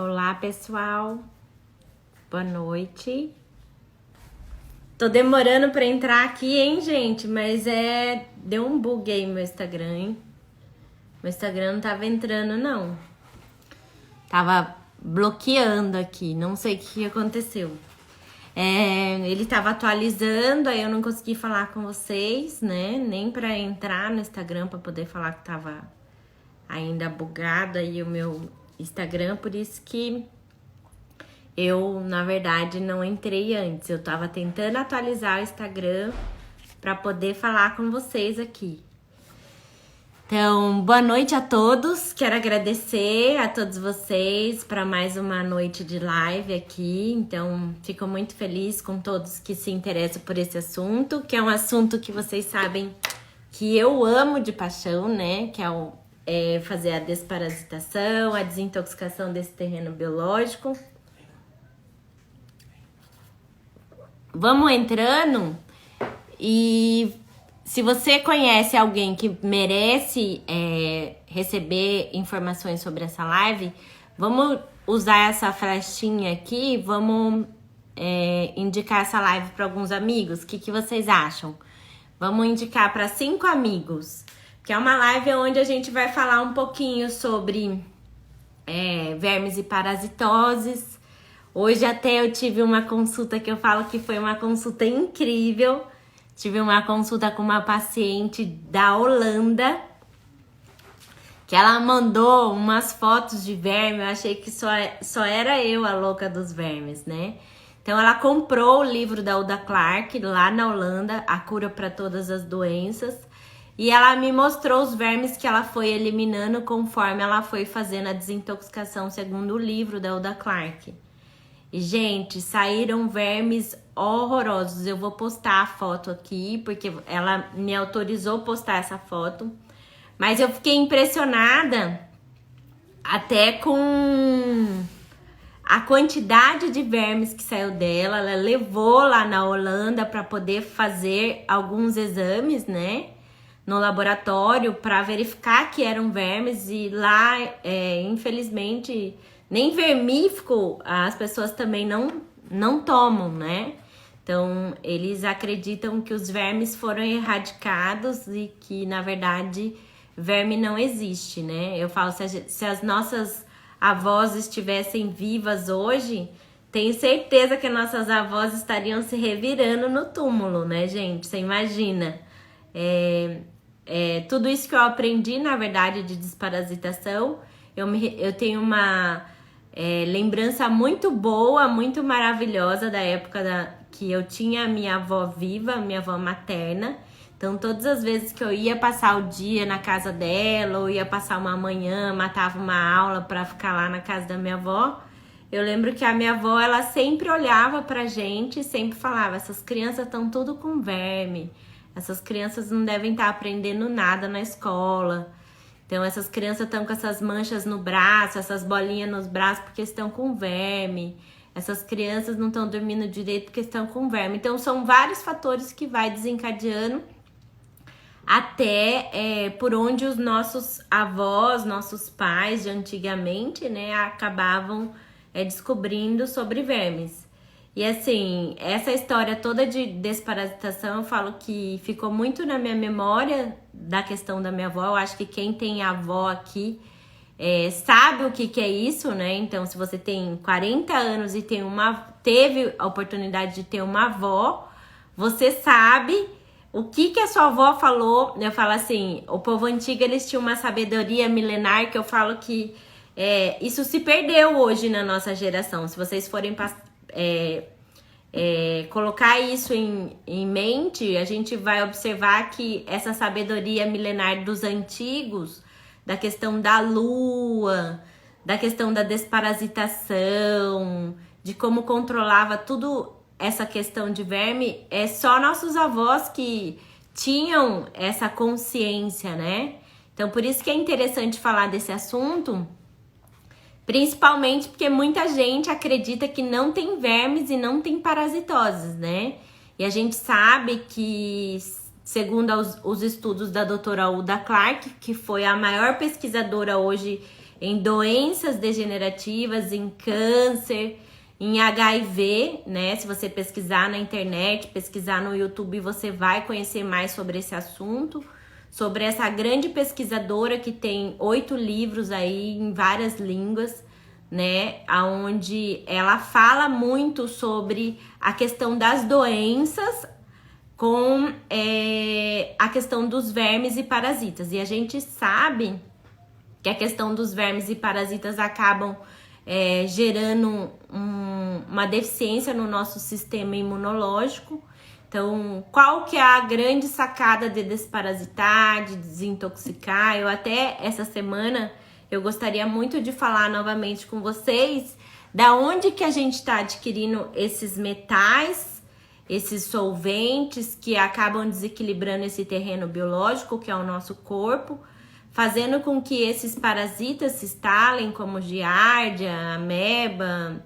Olá, pessoal. Boa noite. Tô demorando pra entrar aqui, hein, gente? Mas deu um bug aí no meu Instagram, hein? Meu Instagram não tava entrando, não. Tava bloqueando aqui. Não sei o que aconteceu. Ele tava atualizando, aí eu não consegui falar com vocês, né? Nem pra entrar no Instagram pra poder falar que tava ainda bugado aí o meu Instagram. Por isso que eu, na verdade, não entrei antes. Eu tava tentando atualizar o Instagram para poder falar com vocês aqui. Então, boa noite a todos. Quero agradecer a todos vocês para mais uma noite de live aqui. Então, fico muito feliz com todos que se interessam por esse assunto, que é um assunto que vocês sabem que eu amo de paixão, né? Que é fazer a desparasitação, a desintoxicação desse terreno biológico. Vamos entrando e se você conhece alguém que merece receber informações sobre essa live, vamos usar essa flechinha aqui, vamos indicar essa live para alguns amigos. O que vocês acham? Vamos indicar para 5 amigos, que é uma live onde a gente vai falar um pouquinho sobre vermes e parasitoses. Hoje até eu tive uma consulta que eu falo que foi uma consulta incrível. Tive uma consulta com uma paciente da Holanda, que ela mandou umas fotos de verme. Eu achei que só era eu a louca dos vermes, né? Então ela comprou o livro da Uda Clark lá na Holanda, A Cura para Todas as Doenças. E ela me mostrou os vermes que ela foi eliminando conforme ela foi fazendo a desintoxicação, segundo o livro da Uda Clark. E, gente, saíram vermes horrorosos. Eu vou postar a foto aqui, porque ela me autorizou postar essa foto. Mas eu fiquei impressionada até com a quantidade de vermes que saiu dela. Ela levou lá na Holanda para poder fazer alguns exames, né? No laboratório, para verificar que eram vermes. E lá, infelizmente, nem vermífugo as pessoas também não tomam, né? Então, eles acreditam que os vermes foram erradicados e que, na verdade, verme não existe, né? Eu falo, se as nossas avós estivessem vivas hoje, tenho certeza que nossas avós estariam se revirando no túmulo, né, gente? Você imagina. Tudo isso que eu aprendi, na verdade, de desparasitação, eu tenho uma lembrança muito boa, muito maravilhosa da época que eu tinha a minha avó viva, minha avó materna. Então, todas as vezes que eu ia passar o dia na casa dela, ou ia passar uma manhã, matava uma aula para ficar lá na casa da minha avó, eu lembro que a minha avó, ela sempre olhava pra gente e sempre falava: essas crianças estão tudo com verme, essas crianças não devem estar aprendendo nada na escola. Então, essas crianças estão com essas manchas no braço, essas bolinhas nos braços porque estão com verme. Essas crianças não estão dormindo direito porque estão com verme. Então, são vários fatores que vai desencadeando até por onde os nossos avós, nossos pais de antigamente, né, acabavam descobrindo sobre vermes. E assim, essa história toda de desparasitação, eu falo que ficou muito na minha memória da questão da minha avó. Eu acho que quem tem avó aqui sabe o que é isso, né? Então, se você tem 40 anos e teve a oportunidade de ter uma avó, você sabe o que a sua avó falou. Eu falo assim, o povo antigo, eles tinham uma sabedoria milenar que eu falo que isso se perdeu hoje na nossa geração. Se vocês forem colocar isso em mente, a gente vai observar que essa sabedoria milenar dos antigos, da questão da lua, da questão da desparasitação, de como controlava tudo essa questão de verme, só nossos avós que tinham essa consciência, né? Então, por isso que é interessante falar desse assunto, principalmente porque muita gente acredita que não tem vermes e não tem parasitoses, né? E a gente sabe que, segundo os estudos da doutora Uda Clark, que foi a maior pesquisadora hoje em doenças degenerativas, em câncer, em HIV, né? Se você pesquisar na internet, pesquisar no YouTube, você vai conhecer mais sobre esse assunto, sobre essa grande pesquisadora que tem 8 livros aí em várias línguas, né? Onde ela fala muito sobre a questão das doenças com a questão dos vermes e parasitas. E a gente sabe que a questão dos vermes e parasitas acabam gerando uma deficiência no nosso sistema imunológico. Então, qual que é a grande sacada de desparasitar, de desintoxicar? Eu até essa semana eu gostaria muito de falar novamente com vocês da onde que a gente está adquirindo esses metais, esses solventes que acabam desequilibrando esse terreno biológico que é o nosso corpo, fazendo com que esses parasitas se instalem, como giardia, ameba,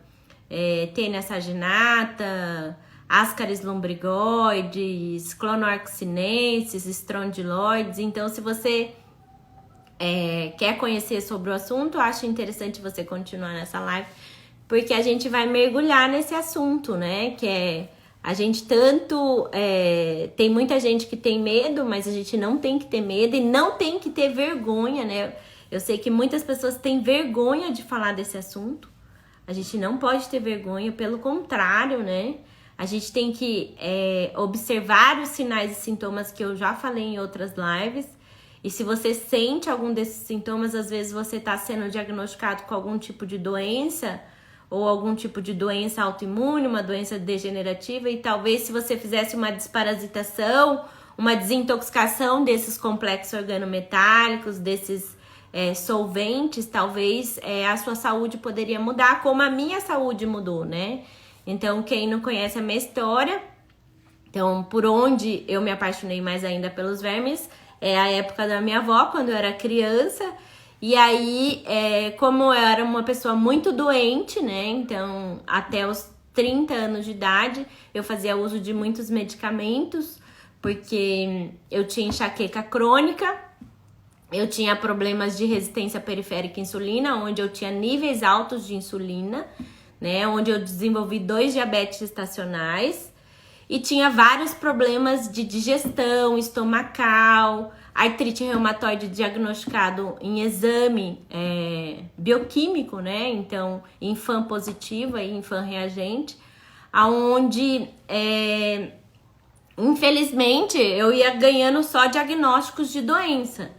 tênia saginata, Ascaris lumbrigoides, clonorexinensis, estrondiloides. Então, se você quer conhecer sobre o assunto, eu acho interessante você continuar nessa live, porque a gente vai mergulhar nesse assunto, né? Que a gente tanto... tem muita gente que tem medo, mas a gente não tem que ter medo e não tem que ter vergonha, né? Eu sei que muitas pessoas têm vergonha de falar desse assunto. A gente não pode ter vergonha, pelo contrário, né? A gente tem que observar os sinais e sintomas que eu já falei em outras lives. E se você sente algum desses sintomas, às vezes você está sendo diagnosticado com algum tipo de doença, ou algum tipo de doença autoimune, uma doença degenerativa, e talvez se você fizesse uma desparasitação, uma desintoxicação desses complexos organometálicos, desses solventes, talvez a sua saúde poderia mudar, como a minha saúde mudou, né? Então, quem não conhece a minha história, então, por onde eu me apaixonei mais ainda pelos vermes, é a época da minha avó, quando eu era criança. E aí, como eu era uma pessoa muito doente, né? Então, até os 30 anos de idade, eu fazia uso de muitos medicamentos, porque eu tinha enxaqueca crônica, eu tinha problemas de resistência periférica à insulina, onde eu tinha níveis altos de insulina, né? Onde eu desenvolvi 2 diabetes estacionais e tinha vários problemas de digestão, estomacal, artrite reumatoide diagnosticado em exame bioquímico, né? Então, INFAM positiva e INFAM reagente, aonde infelizmente eu ia ganhando só diagnósticos de doença.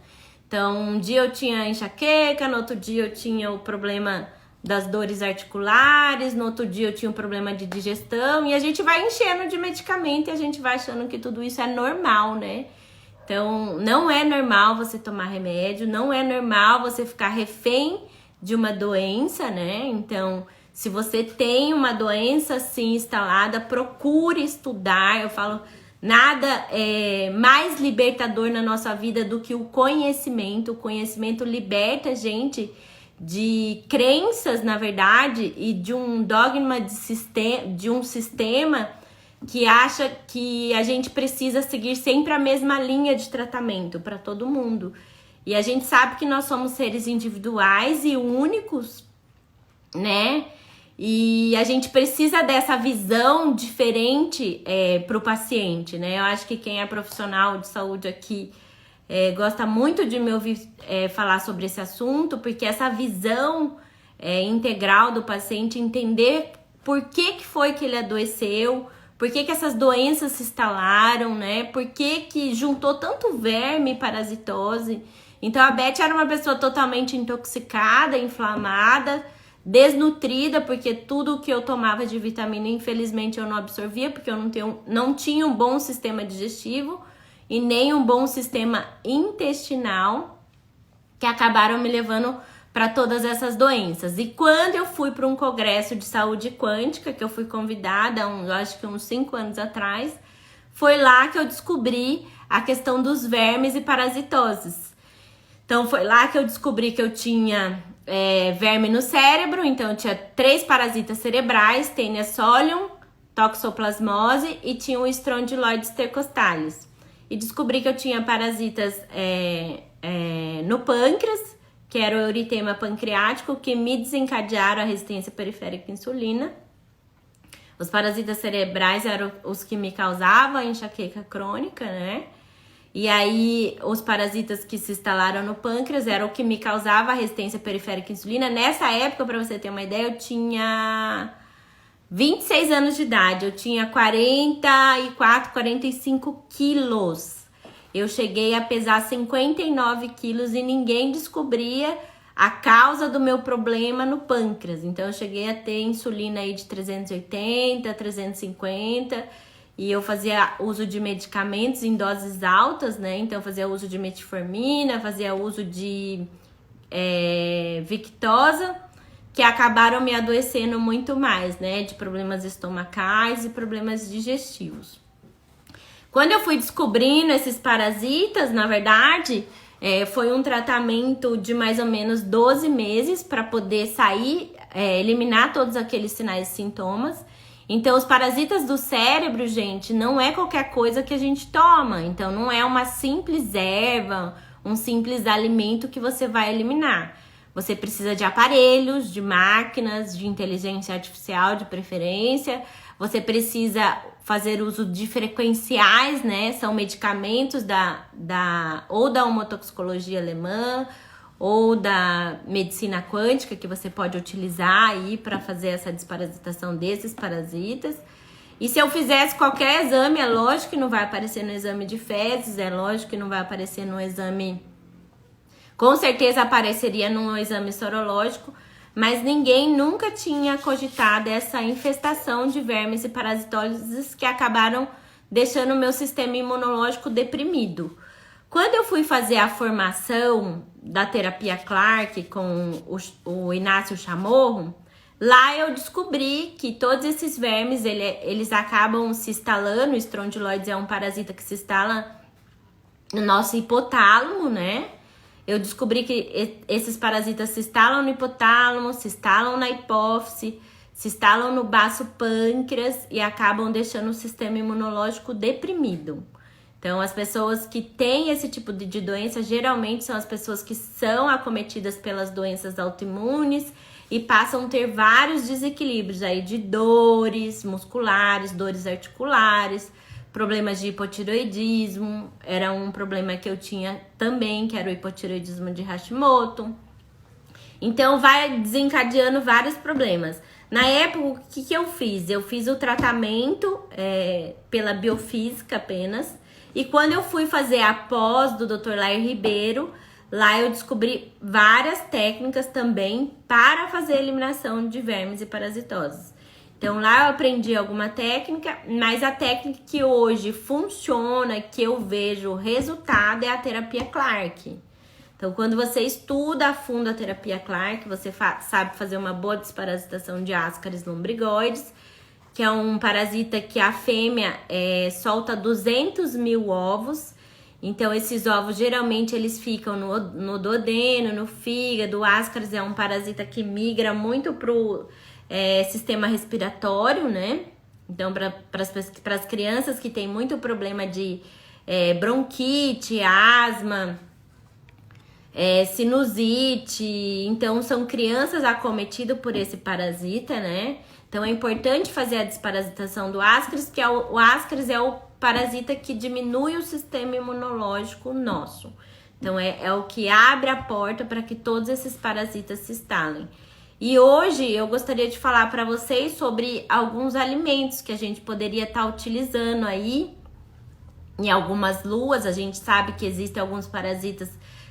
Então, um dia eu tinha enxaqueca, no outro dia eu tinha o problema das dores articulares, no outro dia eu tinha um problema de digestão, e a gente vai enchendo de medicamento e a gente vai achando que tudo isso é normal, né? Então, não é normal você tomar remédio, não é normal você ficar refém de uma doença, né? Então, se você tem uma doença assim instalada, procure estudar. Eu falo, nada é mais libertador na nossa vida do que o conhecimento. O conhecimento liberta a gente de crenças, na verdade, e de um dogma de um sistema que acha que a gente precisa seguir sempre a mesma linha de tratamento para todo mundo. E a gente sabe que nós somos seres individuais e únicos, né? E a gente precisa dessa visão diferente para o paciente, né? Eu acho que quem é profissional de saúde aqui gosta muito de me ouvir falar sobre esse assunto, porque essa visão integral do paciente, entender por que foi que ele adoeceu, por que essas doenças se instalaram, né? Por que juntou tanto verme e parasitose. Então, a Beth era uma pessoa totalmente intoxicada, inflamada, desnutrida, porque tudo que eu tomava de vitamina, infelizmente, eu não absorvia, porque eu não tinha um bom sistema digestivo e nem um bom sistema intestinal, que acabaram me levando para todas essas doenças. E quando eu fui para um congresso de saúde quântica, que eu fui convidada, acho que uns 5 anos atrás, foi lá que eu descobri a questão dos vermes e parasitoses. Então, foi lá que eu descobri que eu tinha verme no cérebro. Então, eu tinha 3 parasitas cerebrais, Taenia solium, toxoplasmose, e tinha o Strongyloides tercostalis. E descobri que eu tinha parasitas no pâncreas, que era o eritema pancreático, que me desencadearam a resistência periférica à insulina. Os parasitas cerebrais eram os que me causavam a enxaqueca crônica, né? E aí, os parasitas que se instalaram no pâncreas eram o que me causava a resistência periférica à insulina. Nessa época, para você ter uma ideia, eu tinha 26 anos de idade. Eu tinha 44, 45 quilos. Eu cheguei a pesar 59 quilos e ninguém descobria a causa do meu problema no pâncreas. Então, eu cheguei a ter insulina aí de 380, 350, e eu fazia uso de medicamentos em doses altas, né? Então, eu fazia uso de metformina, fazia uso de Victoza, que acabaram me adoecendo muito mais, né? De problemas estomacais e problemas digestivos. Quando eu fui descobrindo esses parasitas, na verdade, foi um tratamento de mais ou menos 12 meses para poder sair, eliminar todos aqueles sinais e sintomas. Então, os parasitas do cérebro, gente, não é qualquer coisa que a gente toma. Então, não é uma simples erva, um simples alimento que você vai eliminar. Você precisa de aparelhos, de máquinas, de inteligência artificial de preferência. Você precisa fazer uso de frequenciais, né? São medicamentos ou da homotoxicologia alemã ou da medicina quântica que você pode utilizar aí para fazer essa desparasitação desses parasitas. E se eu fizesse qualquer exame, é lógico que não vai aparecer no exame de fezes, é lógico que não vai aparecer no exame... Com certeza apareceria no exame sorológico, mas ninguém nunca tinha cogitado essa infestação de vermes e parasitoses que acabaram deixando o meu sistema imunológico deprimido. Quando eu fui fazer a formação da terapia Clark com o Inácio Chamorro, lá eu descobri que todos esses vermes, eles acabam se instalando. O estrondiloides é um parasita que se instala no nosso hipotálamo, né? Eu descobri que esses parasitas se instalam no hipotálamo, se instalam na hipófise, se instalam no baço pâncreas e acabam deixando o sistema imunológico deprimido. Então, as pessoas que têm esse tipo de doença, geralmente são as pessoas que são acometidas pelas doenças autoimunes e passam a ter vários desequilíbrios aí de dores musculares, dores articulares, problemas de hipotireoidismo. Era um problema que eu tinha também, que era o hipotireoidismo de Hashimoto. Então, vai desencadeando vários problemas. Na época, o que eu fiz? Eu fiz o tratamento pela biofísica apenas. E quando eu fui fazer a pós do Dr. Lair Ribeiro, lá eu descobri várias técnicas também para fazer a eliminação de vermes e parasitoses. Então, lá eu aprendi alguma técnica, mas a técnica que hoje funciona, que eu vejo o resultado, é a terapia Clark. Então, quando você estuda a fundo a terapia Clark, você sabe fazer uma boa desparasitação de Ascaris lumbrigoides, que é um parasita que a fêmea solta 200 mil ovos. Então, esses ovos, geralmente, eles ficam no duodeno, no fígado. O Ascaris é um parasita que migra muito pro sistema respiratório, né? Então, para as crianças que têm muito problema de bronquite, asma, sinusite, então são crianças acometidas por esse parasita, né? Então, é importante fazer a desparasitação do Ascaris, porque o Ascaris é o parasita que diminui o sistema imunológico nosso. Então, é o que abre a porta para que todos esses parasitas se instalem. E hoje eu gostaria de falar para vocês sobre alguns alimentos que a gente poderia estar utilizando aí em algumas luas. A gente sabe que existem alguns parasitas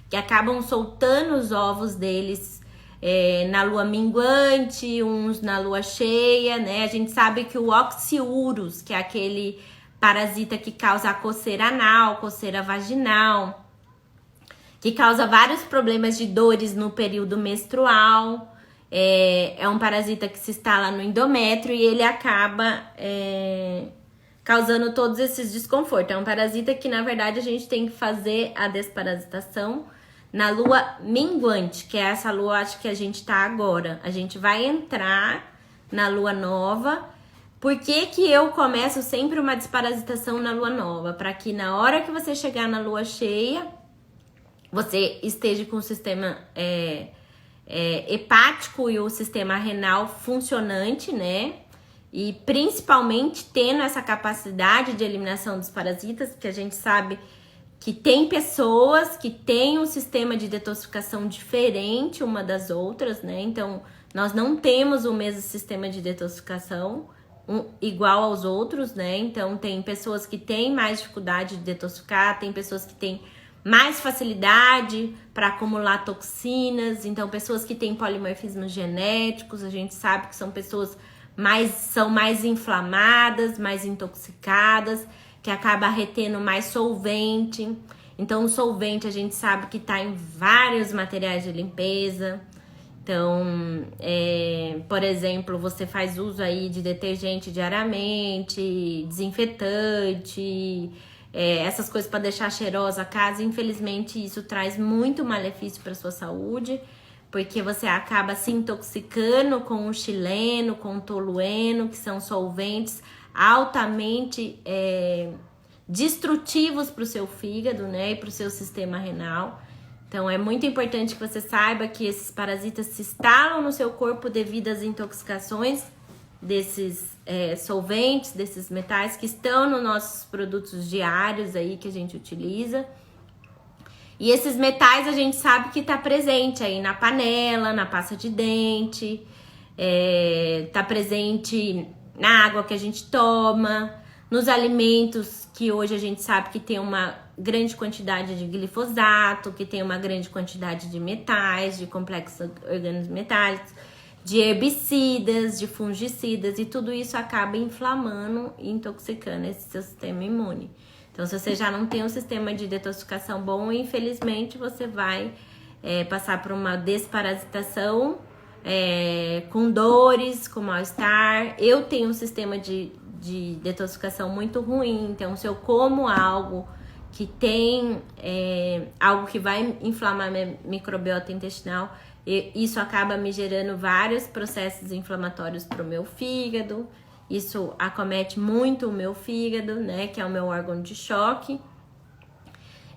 que acabam soltando os ovos deles na lua minguante, uns na lua cheia, né? A gente sabe que o Oxyurus, que é aquele parasita que causa a coceira anal, coceira vaginal, que causa vários problemas de dores no período menstrual. É um parasita que se instala no endométrio e ele acaba causando todos esses desconfortos. É um parasita que, na verdade, a gente tem que fazer a desparasitação na lua minguante, que é essa lua, acho que a gente tá agora. A gente vai entrar na lua nova. Por que que eu começo sempre uma desparasitação na lua nova? Para que na hora que você chegar na lua cheia, você esteja com o sistema hepático e o sistema renal funcionante, né? E principalmente tendo essa capacidade de eliminação dos parasitas, que a gente sabe que tem pessoas que têm um sistema de detoxificação diferente uma das outras, né? Então, nós não temos o mesmo sistema de detoxificação igual aos outros, né? Então, tem pessoas que têm mais dificuldade de detoxificar, tem pessoas que têm mais facilidade para acumular toxinas, então pessoas que têm polimorfismos genéticos, a gente sabe que são pessoas são mais inflamadas, mais intoxicadas, que acaba retendo mais solvente. Então o solvente a gente sabe que está em vários materiais de limpeza. Então, por exemplo, você faz uso aí de detergente diariamente, desinfetante, essas coisas para deixar cheirosa a casa. Infelizmente, isso traz muito malefício para sua saúde, porque você acaba se intoxicando com o xileno, com o tolueno, que são solventes altamente destrutivos para o seu fígado, né, e para o seu sistema renal. Então, é muito importante que você saiba que esses parasitas se instalam no seu corpo devido às intoxicações desses solventes, desses metais que estão nos nossos produtos diários aí que a gente utiliza. E esses metais a gente sabe que tá presente aí na panela, na pasta de dente, tá presente na água que a gente toma, nos alimentos que hoje a gente sabe que tem uma grande quantidade de glifosato, que tem uma grande quantidade de metais, de complexos orgânicos metálicos, de herbicidas, de fungicidas, e tudo isso acaba inflamando e intoxicando esse seu sistema imune. Então, se você já não tem um sistema de detoxificação bom, infelizmente você vai passar por uma desparasitação, com dores, com mal-estar. Eu tenho um sistema de detoxificação muito ruim, então se eu como algo que tem algo que vai inflamar minha microbiota intestinal, isso acaba me gerando vários processos inflamatórios para o meu fígado. Isso acomete muito o meu fígado, né, que é o meu órgão de choque.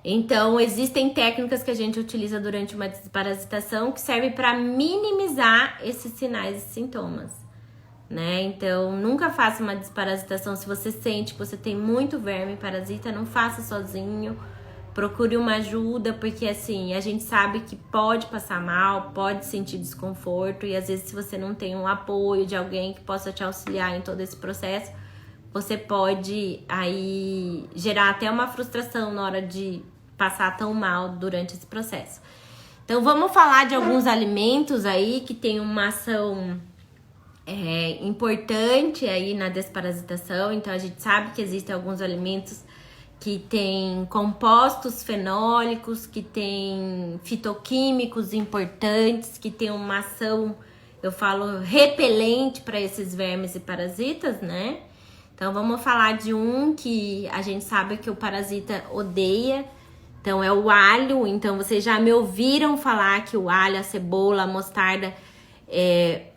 Então, existem técnicas que a gente utiliza durante uma desparasitação que servem para minimizar esses sinais e sintomas, né? Então, nunca faça uma desparasitação se você sente que você tem muito verme parasita, não faça sozinho. Procure uma ajuda, porque assim, a gente sabe que pode passar mal, pode sentir desconforto, e às vezes se você não tem um apoio de alguém que possa te auxiliar em todo esse processo, você pode aí gerar até uma frustração na hora de passar tão mal durante esse processo. Então vamos falar de alguns alimentos aí que tem uma ação importante aí na desparasitação. Então a gente sabe que existem alguns alimentos que tem compostos fenólicos, que tem fitoquímicos importantes, que tem uma ação, eu falo, repelente para esses vermes e parasitas, né? Então vamos falar de um que a gente sabe que o parasita odeia, então é o alho. Então vocês já me ouviram falar que o alho, a cebola, a mostarda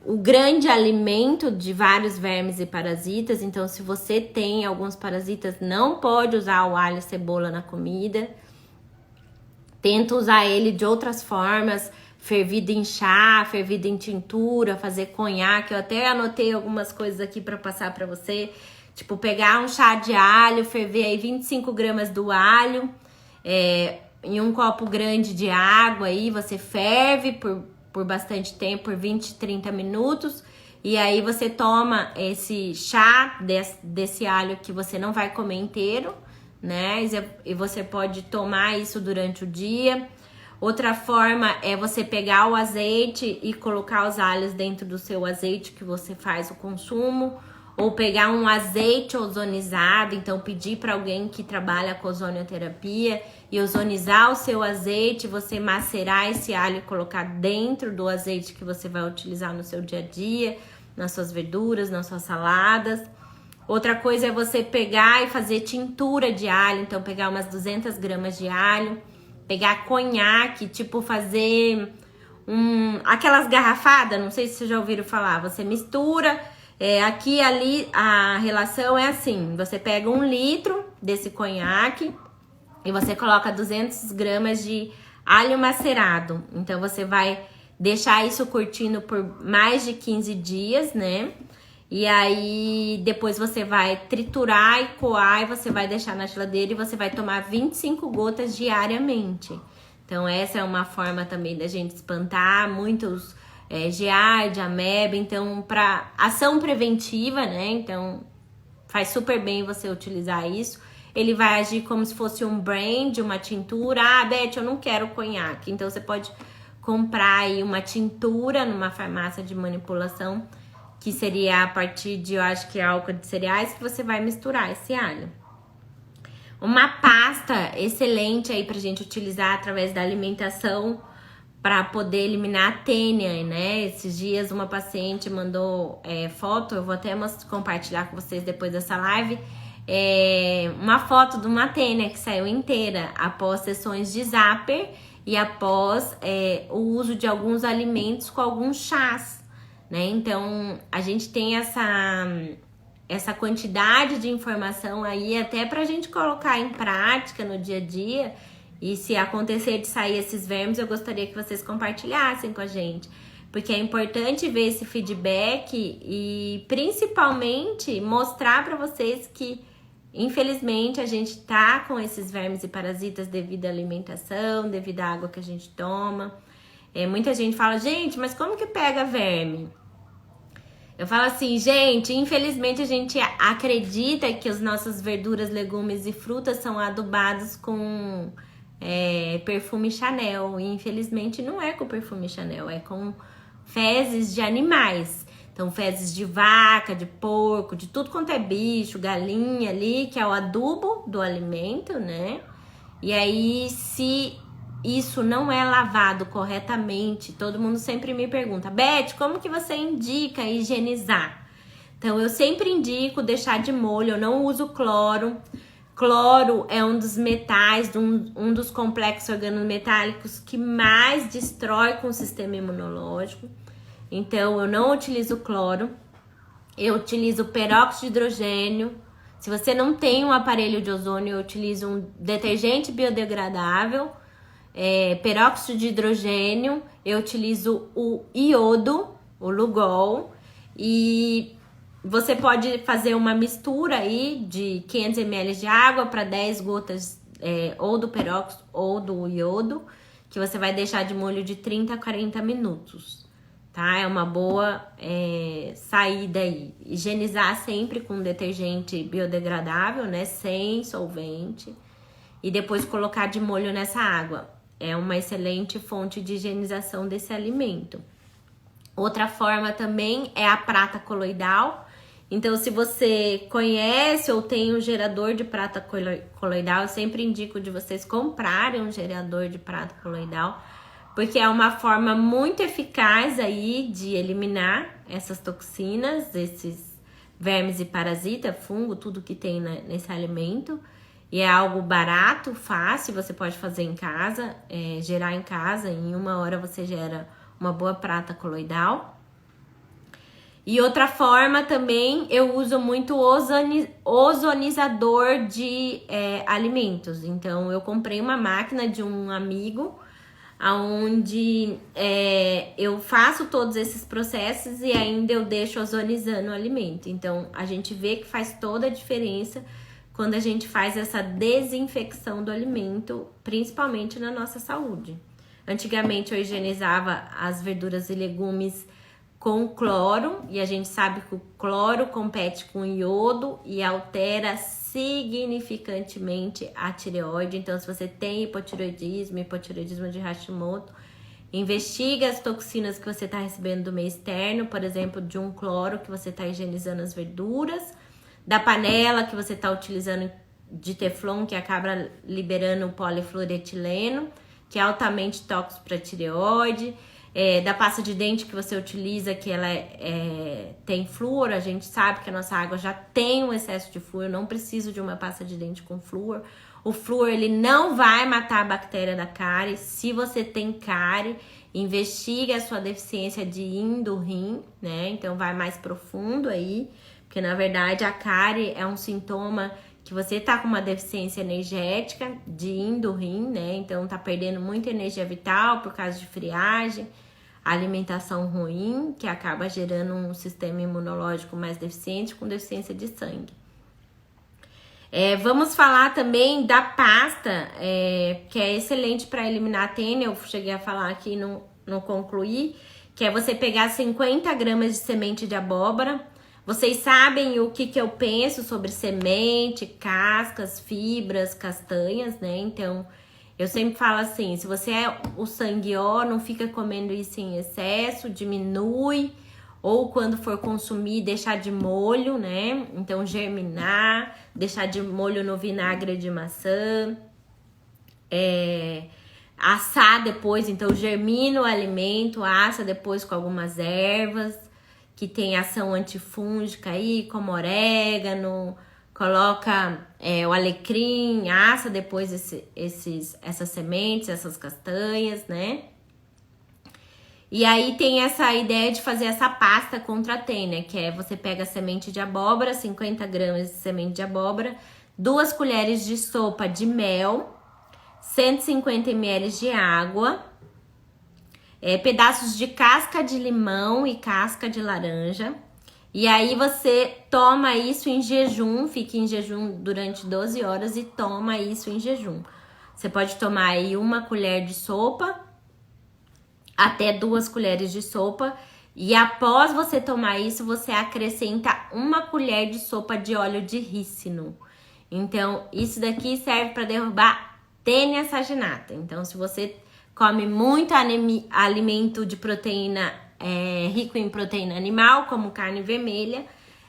o grande alimento de vários vermes e parasitas. Então, se você tem alguns parasitas, não pode usar o alho e cebola na comida. Tenta usar ele de outras formas, fervido em chá, fervido em tintura, fazer conhaque. Eu até anotei algumas coisas aqui para passar para você. Tipo, pegar um chá de alho, ferver aí 25 gramas do alho em um copo grande de água. Aí você ferve por bastante tempo, por 20, 30 minutos, e aí você toma esse chá desse alho que você não vai comer inteiro, né? E você pode tomar isso durante o dia. Outra forma é você pegar o azeite e colocar os alhos dentro do seu azeite que você faz o consumo, ou pegar um azeite ozonizado, então pedir para alguém que trabalha com ozonioterapia e ozonizar o seu azeite, você macerar esse alho e colocar dentro do azeite que você vai utilizar no seu dia a dia, nas suas verduras, nas suas saladas. Outra coisa é você pegar e fazer tintura de alho, então pegar umas 200 gramas de alho, pegar conhaque, tipo fazer aquelas garrafadas, não sei se vocês já ouviram falar, você mistura. Aqui e ali a relação é assim, você pega 1 litro desse conhaque e você coloca 200 gramas de Alho macerado. Então, você vai deixar isso curtindo por mais de 15 dias, né? E aí, depois você vai triturar e coar e você vai deixar na geladeira e você vai tomar 25 gotas diariamente. Então, essa é uma forma também da gente espantar muitos giardia, ameba. Então, para ação preventiva, né? Então, faz super bem você utilizar isso. Ele vai agir como se fosse um brand, uma tintura. Ah, Beth, eu não quero conhaque. Então, você pode comprar aí uma tintura numa farmácia de manipulação, que seria a partir de, eu acho que é álcool de cereais, que você vai misturar esse alho. Uma pasta excelente aí pra gente utilizar através da alimentação para poder eliminar a tênia, né? Esses dias uma paciente mandou foto, eu vou até compartilhar com vocês depois dessa live, uma foto de uma tênia que saiu inteira após sessões de zapper e após o uso de alguns alimentos com alguns chás, né? Então, a gente tem essa quantidade de informação aí até pra gente colocar em prática no dia a dia. E se acontecer de sair esses vermes, eu gostaria que vocês compartilhassem com a gente. Porque é importante ver esse feedback e principalmente mostrar para vocês que, infelizmente, a gente tá com esses vermes e parasitas devido à alimentação, devido à água que a gente toma. Muita gente fala, gente, mas como que pega verme? Eu falo assim, gente, infelizmente a gente acredita que as nossas verduras, legumes e frutas são adubados com perfume Chanel. E infelizmente não é com perfume Chanel, é com fezes de animais. Então, fezes de vaca, de porco, de tudo quanto é bicho, galinha ali, que é o adubo do alimento, né? E aí, se isso não é lavado corretamente, todo mundo sempre me pergunta, Beth, como que você indica higienizar? Então, eu sempre indico deixar de molho, eu não uso cloro. Cloro é um dos metais, um dos complexos organometálicos que mais destrói com o sistema imunológico. Então, eu não utilizo cloro. Eu utilizo peróxido de hidrogênio. Se você não tem um aparelho de ozônio, eu utilizo um detergente biodegradável. Peróxido de hidrogênio. Eu utilizo o iodo, o Lugol. E você pode fazer uma mistura aí de 500 ml de água para 10 gotas ou do peróxido ou do iodo, que você vai deixar de molho de 30 a 40 minutos, tá? É uma boa saída aí. Higienizar sempre com detergente biodegradável, né? Sem solvente. E depois colocar de molho nessa água. É uma excelente fonte de higienização desse alimento. Outra forma também é a prata coloidal. Então, se você conhece ou tem um gerador de prata coloidal, eu sempre indico de vocês comprarem um gerador de prata coloidal, porque é uma forma muito eficaz aí de eliminar essas toxinas, esses vermes e parasita, fungo, tudo que tem nesse alimento. E é algo barato, fácil, você pode fazer em casa, gerar em casa, em 1 hora você gera uma boa prata coloidal. E outra forma também, eu uso muito ozonizador de alimentos. Então, eu comprei uma máquina de um amigo, onde eu faço todos esses processos e ainda eu deixo ozonizando o alimento. Então, a gente vê que faz toda a diferença quando a gente faz essa desinfecção do alimento, principalmente na nossa saúde. Antigamente, eu higienizava as verduras e legumes com cloro, e a gente sabe que o cloro compete com o iodo e altera significantemente a tireoide. Então, se você tem hipotireoidismo de Hashimoto, investiga as toxinas que você está recebendo do meio externo, por exemplo, de um cloro que você está higienizando as verduras, da panela que você está utilizando de teflon, que acaba liberando o polifluoretileno, que é altamente tóxico para a tireoide, da pasta de dente que você utiliza, que ela tem flúor. A gente sabe que a nossa água já tem um excesso de flúor, não preciso de uma pasta de dente com flúor. O flúor, ele não vai matar a bactéria da cárie. Se você tem cárie, investigue a sua deficiência de yin do rim, né? Então vai mais profundo aí, porque na verdade a cárie é um sintoma que você tá com uma deficiência energética de yin do rim, né? Então tá perdendo muita energia vital por causa de friagem, alimentação ruim, que acaba gerando um sistema imunológico mais deficiente com deficiência de sangue. Vamos falar também da pasta, que é excelente para eliminar a tênia. Eu cheguei a falar aqui, não concluí, que é você pegar 50 gramas de semente de abóbora. Vocês sabem o que eu penso sobre semente, cascas, fibras, castanhas, né? Então, eu sempre falo assim, se você é o sangue O, não fica comendo isso em excesso, diminui, ou quando for consumir, deixar de molho, né? Então, germinar, deixar de molho no vinagre de maçã, assar depois, então germina o alimento, assa depois com algumas ervas, que tem ação antifúngica aí, como orégano, coloca o alecrim, assa depois essas sementes, essas castanhas, né? E aí tem essa ideia de fazer essa pasta contra a tênia, que é você pega a semente de abóbora, 50 gramas de semente de abóbora, 2 colheres de sopa de mel, 150 ml de água, pedaços de casca de limão e casca de laranja. E aí você toma isso em jejum, fica em jejum durante 12 horas e toma isso em jejum. Você pode tomar aí 1 colher de sopa, até 2 colheres de sopa, e após você tomar isso, você acrescenta 1 colher de sopa de óleo de rícino. Então, isso daqui serve para derrubar tênia saginata. Então, se você come muito alimento de proteína rico em proteína animal, como carne vermelha,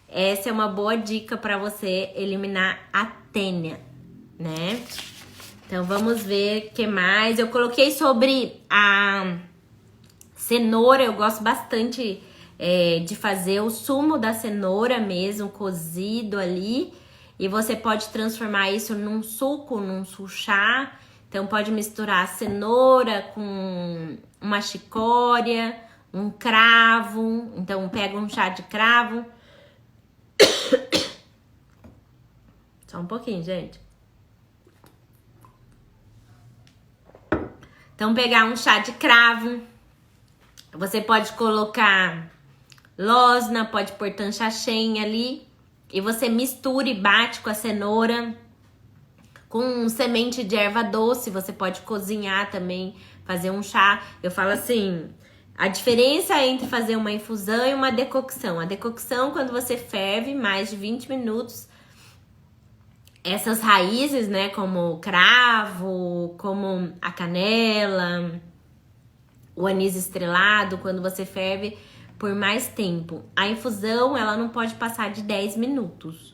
essa é uma boa dica para você eliminar a tênia, né? Então, vamos ver o que mais. Eu coloquei sobre a cenoura, eu gosto bastante de fazer o sumo da cenoura mesmo, cozido ali. E você pode transformar isso num suco, num chá. Então, pode misturar a cenoura com uma chicória, um cravo. Então, pega um chá de cravo. Só um pouquinho, gente. Então, pegar um chá de cravo. Você pode colocar losna, pode pôr tanchaxém ali. E você mistura e bate com a cenoura. Com semente de erva doce, você pode cozinhar também, fazer um chá. Eu falo assim, a diferença entre fazer uma infusão e uma decocção. A decocção, quando você ferve mais de 20 minutos, essas raízes, né, como o cravo, como a canela, o anis estrelado, quando você ferve por mais tempo. A infusão, ela não pode passar de 10 minutos.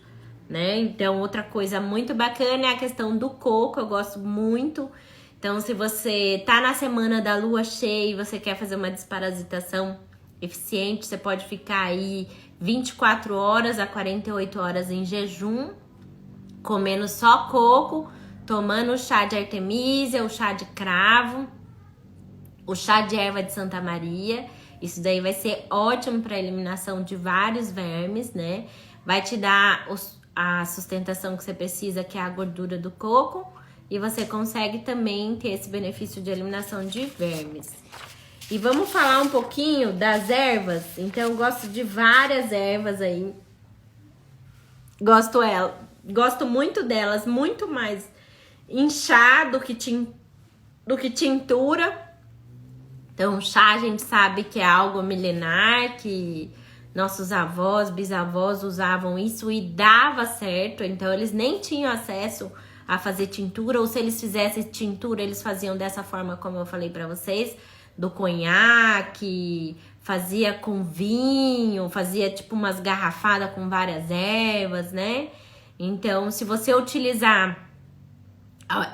Né? Então, outra coisa muito bacana é a questão do coco, eu gosto muito. Então, se você tá na semana da lua cheia e você quer fazer uma desparasitação eficiente, você pode ficar aí 24 horas a 48 horas em jejum, comendo só coco, tomando o chá de artemisia, o chá de cravo, o chá de erva de Santa Maria. Isso daí vai ser ótimo para eliminação de vários vermes, né? Vai te dar a sustentação que você precisa, que é a gordura do coco, e você consegue também ter esse benefício de eliminação de vermes. E vamos falar um pouquinho das ervas. Então, eu gosto de várias ervas aí. Gosto muito delas, muito mais em chá do que tintura. Então, chá a gente sabe que é algo milenar, que nossos avós, bisavós usavam isso e dava certo. Então, eles nem tinham acesso a fazer tintura, ou se eles fizessem tintura, eles faziam dessa forma como eu falei pra vocês, do conhaque, fazia com vinho, fazia tipo umas garrafadas com várias ervas, né? Então, se você utilizar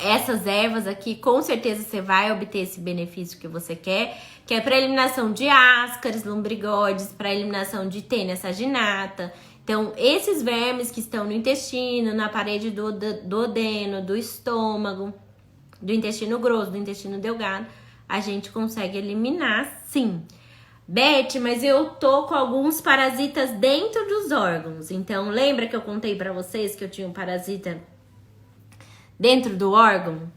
essas ervas aqui, com certeza você vai obter esse benefício que você quer, que é para eliminação de ascaris, lombrigoides, para eliminação de tênia saginata. Então, esses vermes que estão no intestino, na parede do duodeno, do estômago, do intestino grosso, do intestino delgado, a gente consegue eliminar sim. Beth, mas eu tô com alguns parasitas dentro dos órgãos. Então, lembra que eu contei pra vocês que eu tinha um parasita dentro do órgão?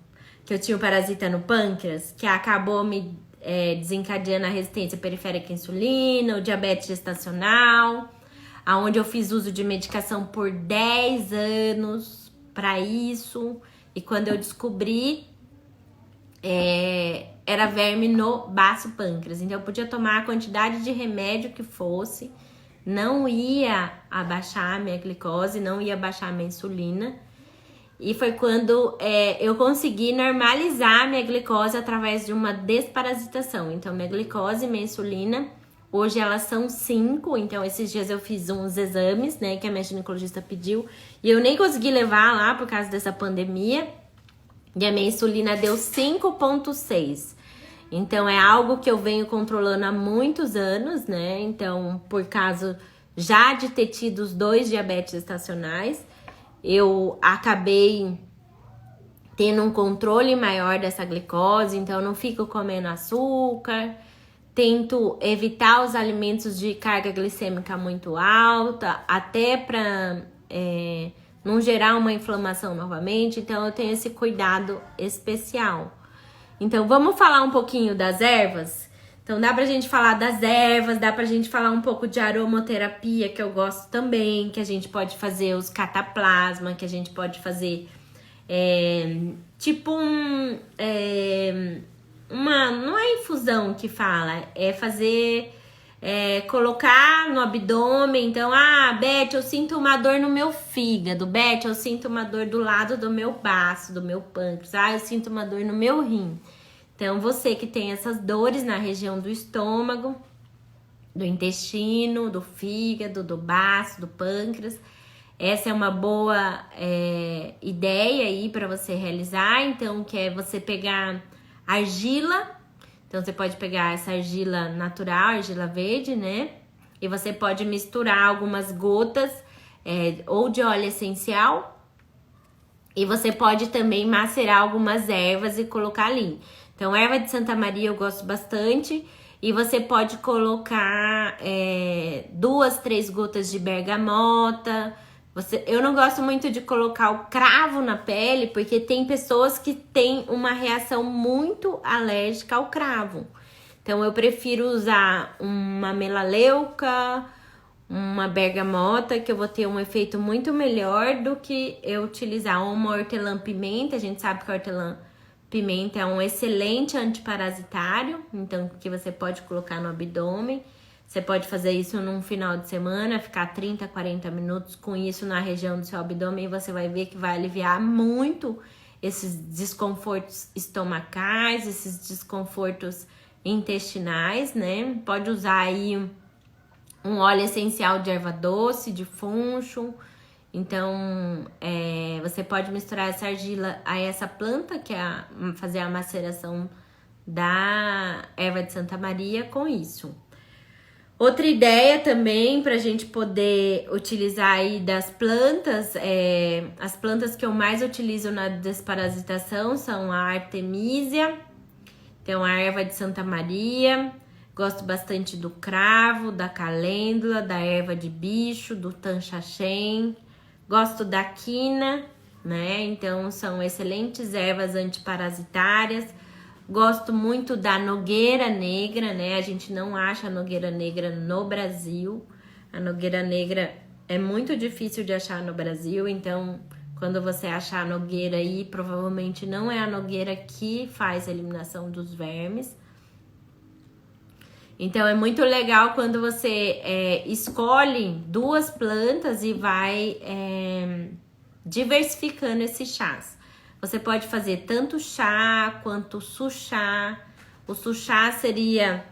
Que eu tinha um parasita no pâncreas, que acabou me desencadeando a resistência periférica à insulina, o diabetes gestacional, aonde eu fiz uso de medicação por 10 anos pra isso. E quando eu descobri, era verme no baço pâncreas. Então eu podia tomar a quantidade de remédio que fosse, não ia abaixar a minha glicose, não ia abaixar a minha insulina. E foi quando eu consegui normalizar a minha glicose através de uma desparasitação. Então minha glicose e minha insulina, hoje elas são 5. Então esses dias eu fiz uns exames, né, que a minha ginecologista pediu. E eu nem consegui levar lá por causa dessa pandemia. E a minha insulina deu 5,6. Então, é algo que eu venho controlando há muitos anos, né? Então, por causa já de ter tido os 2 diabetes estacionais, eu acabei tendo um controle maior dessa glicose. Então, eu não fico comendo açúcar. Tento evitar os alimentos de carga glicêmica muito alta, até para não gerar uma inflamação novamente. Então eu tenho esse cuidado especial. Então vamos falar um pouquinho das ervas? Então dá pra gente falar das ervas, dá pra gente falar um pouco de aromaterapia, que eu gosto também, que a gente pode fazer os cataplasma, que a gente pode fazer tipo não é infusão que fala, é fazer... colocar no abdômen. Então, Beth, eu sinto uma dor no meu fígado. Beth, eu sinto uma dor do lado do meu baço, do meu pâncreas. Eu sinto uma dor no meu rim. Então, você que tem essas dores na região do estômago, do intestino, do fígado, do baço, do pâncreas, essa é uma boa ideia aí para você realizar. Então, que é você pegar argila. Então, você pode pegar essa argila natural, argila verde, né? E você pode misturar algumas gotas ou de óleo essencial. E você pode também macerar algumas ervas e colocar ali. Então, erva de Santa Maria eu gosto bastante. E você pode colocar 2, 3 gotas de bergamota. Eu não gosto muito de colocar o cravo na pele, porque tem pessoas que têm uma reação muito alérgica ao cravo. Então, eu prefiro usar uma melaleuca, uma bergamota, que eu vou ter um efeito muito melhor do que eu utilizar uma hortelã-pimenta. A gente sabe que a hortelã-pimenta é um excelente antiparasitário, então, que você pode colocar no abdômen. Você pode fazer isso num final de semana, ficar 30, 40 minutos com isso na região do seu abdômen e você vai ver que vai aliviar muito esses desconfortos estomacais, esses desconfortos intestinais, né? Pode usar aí um óleo essencial de erva doce, de funcho. Então, você pode misturar essa argila a essa planta, que é fazer a maceração da erva de Santa Maria com isso. Outra ideia também para a gente poder utilizar aí das plantas, as plantas que eu mais utilizo na desparasitação são a artemisia, então a erva de Santa Maria, gosto bastante do cravo, da calêndula, da erva de bicho, do tanchaxém, gosto da quina, né? Então são excelentes ervas antiparasitárias. Gosto muito da nogueira negra, né? A gente não acha a nogueira negra no Brasil. A nogueira negra é muito difícil de achar no Brasil, então quando você achar a nogueira aí, provavelmente não é a nogueira que faz a eliminação dos vermes. Então é muito legal quando você escolhe 2 plantas e vai diversificando esses chás. Você pode fazer tanto chá quanto suchá. O suchá seria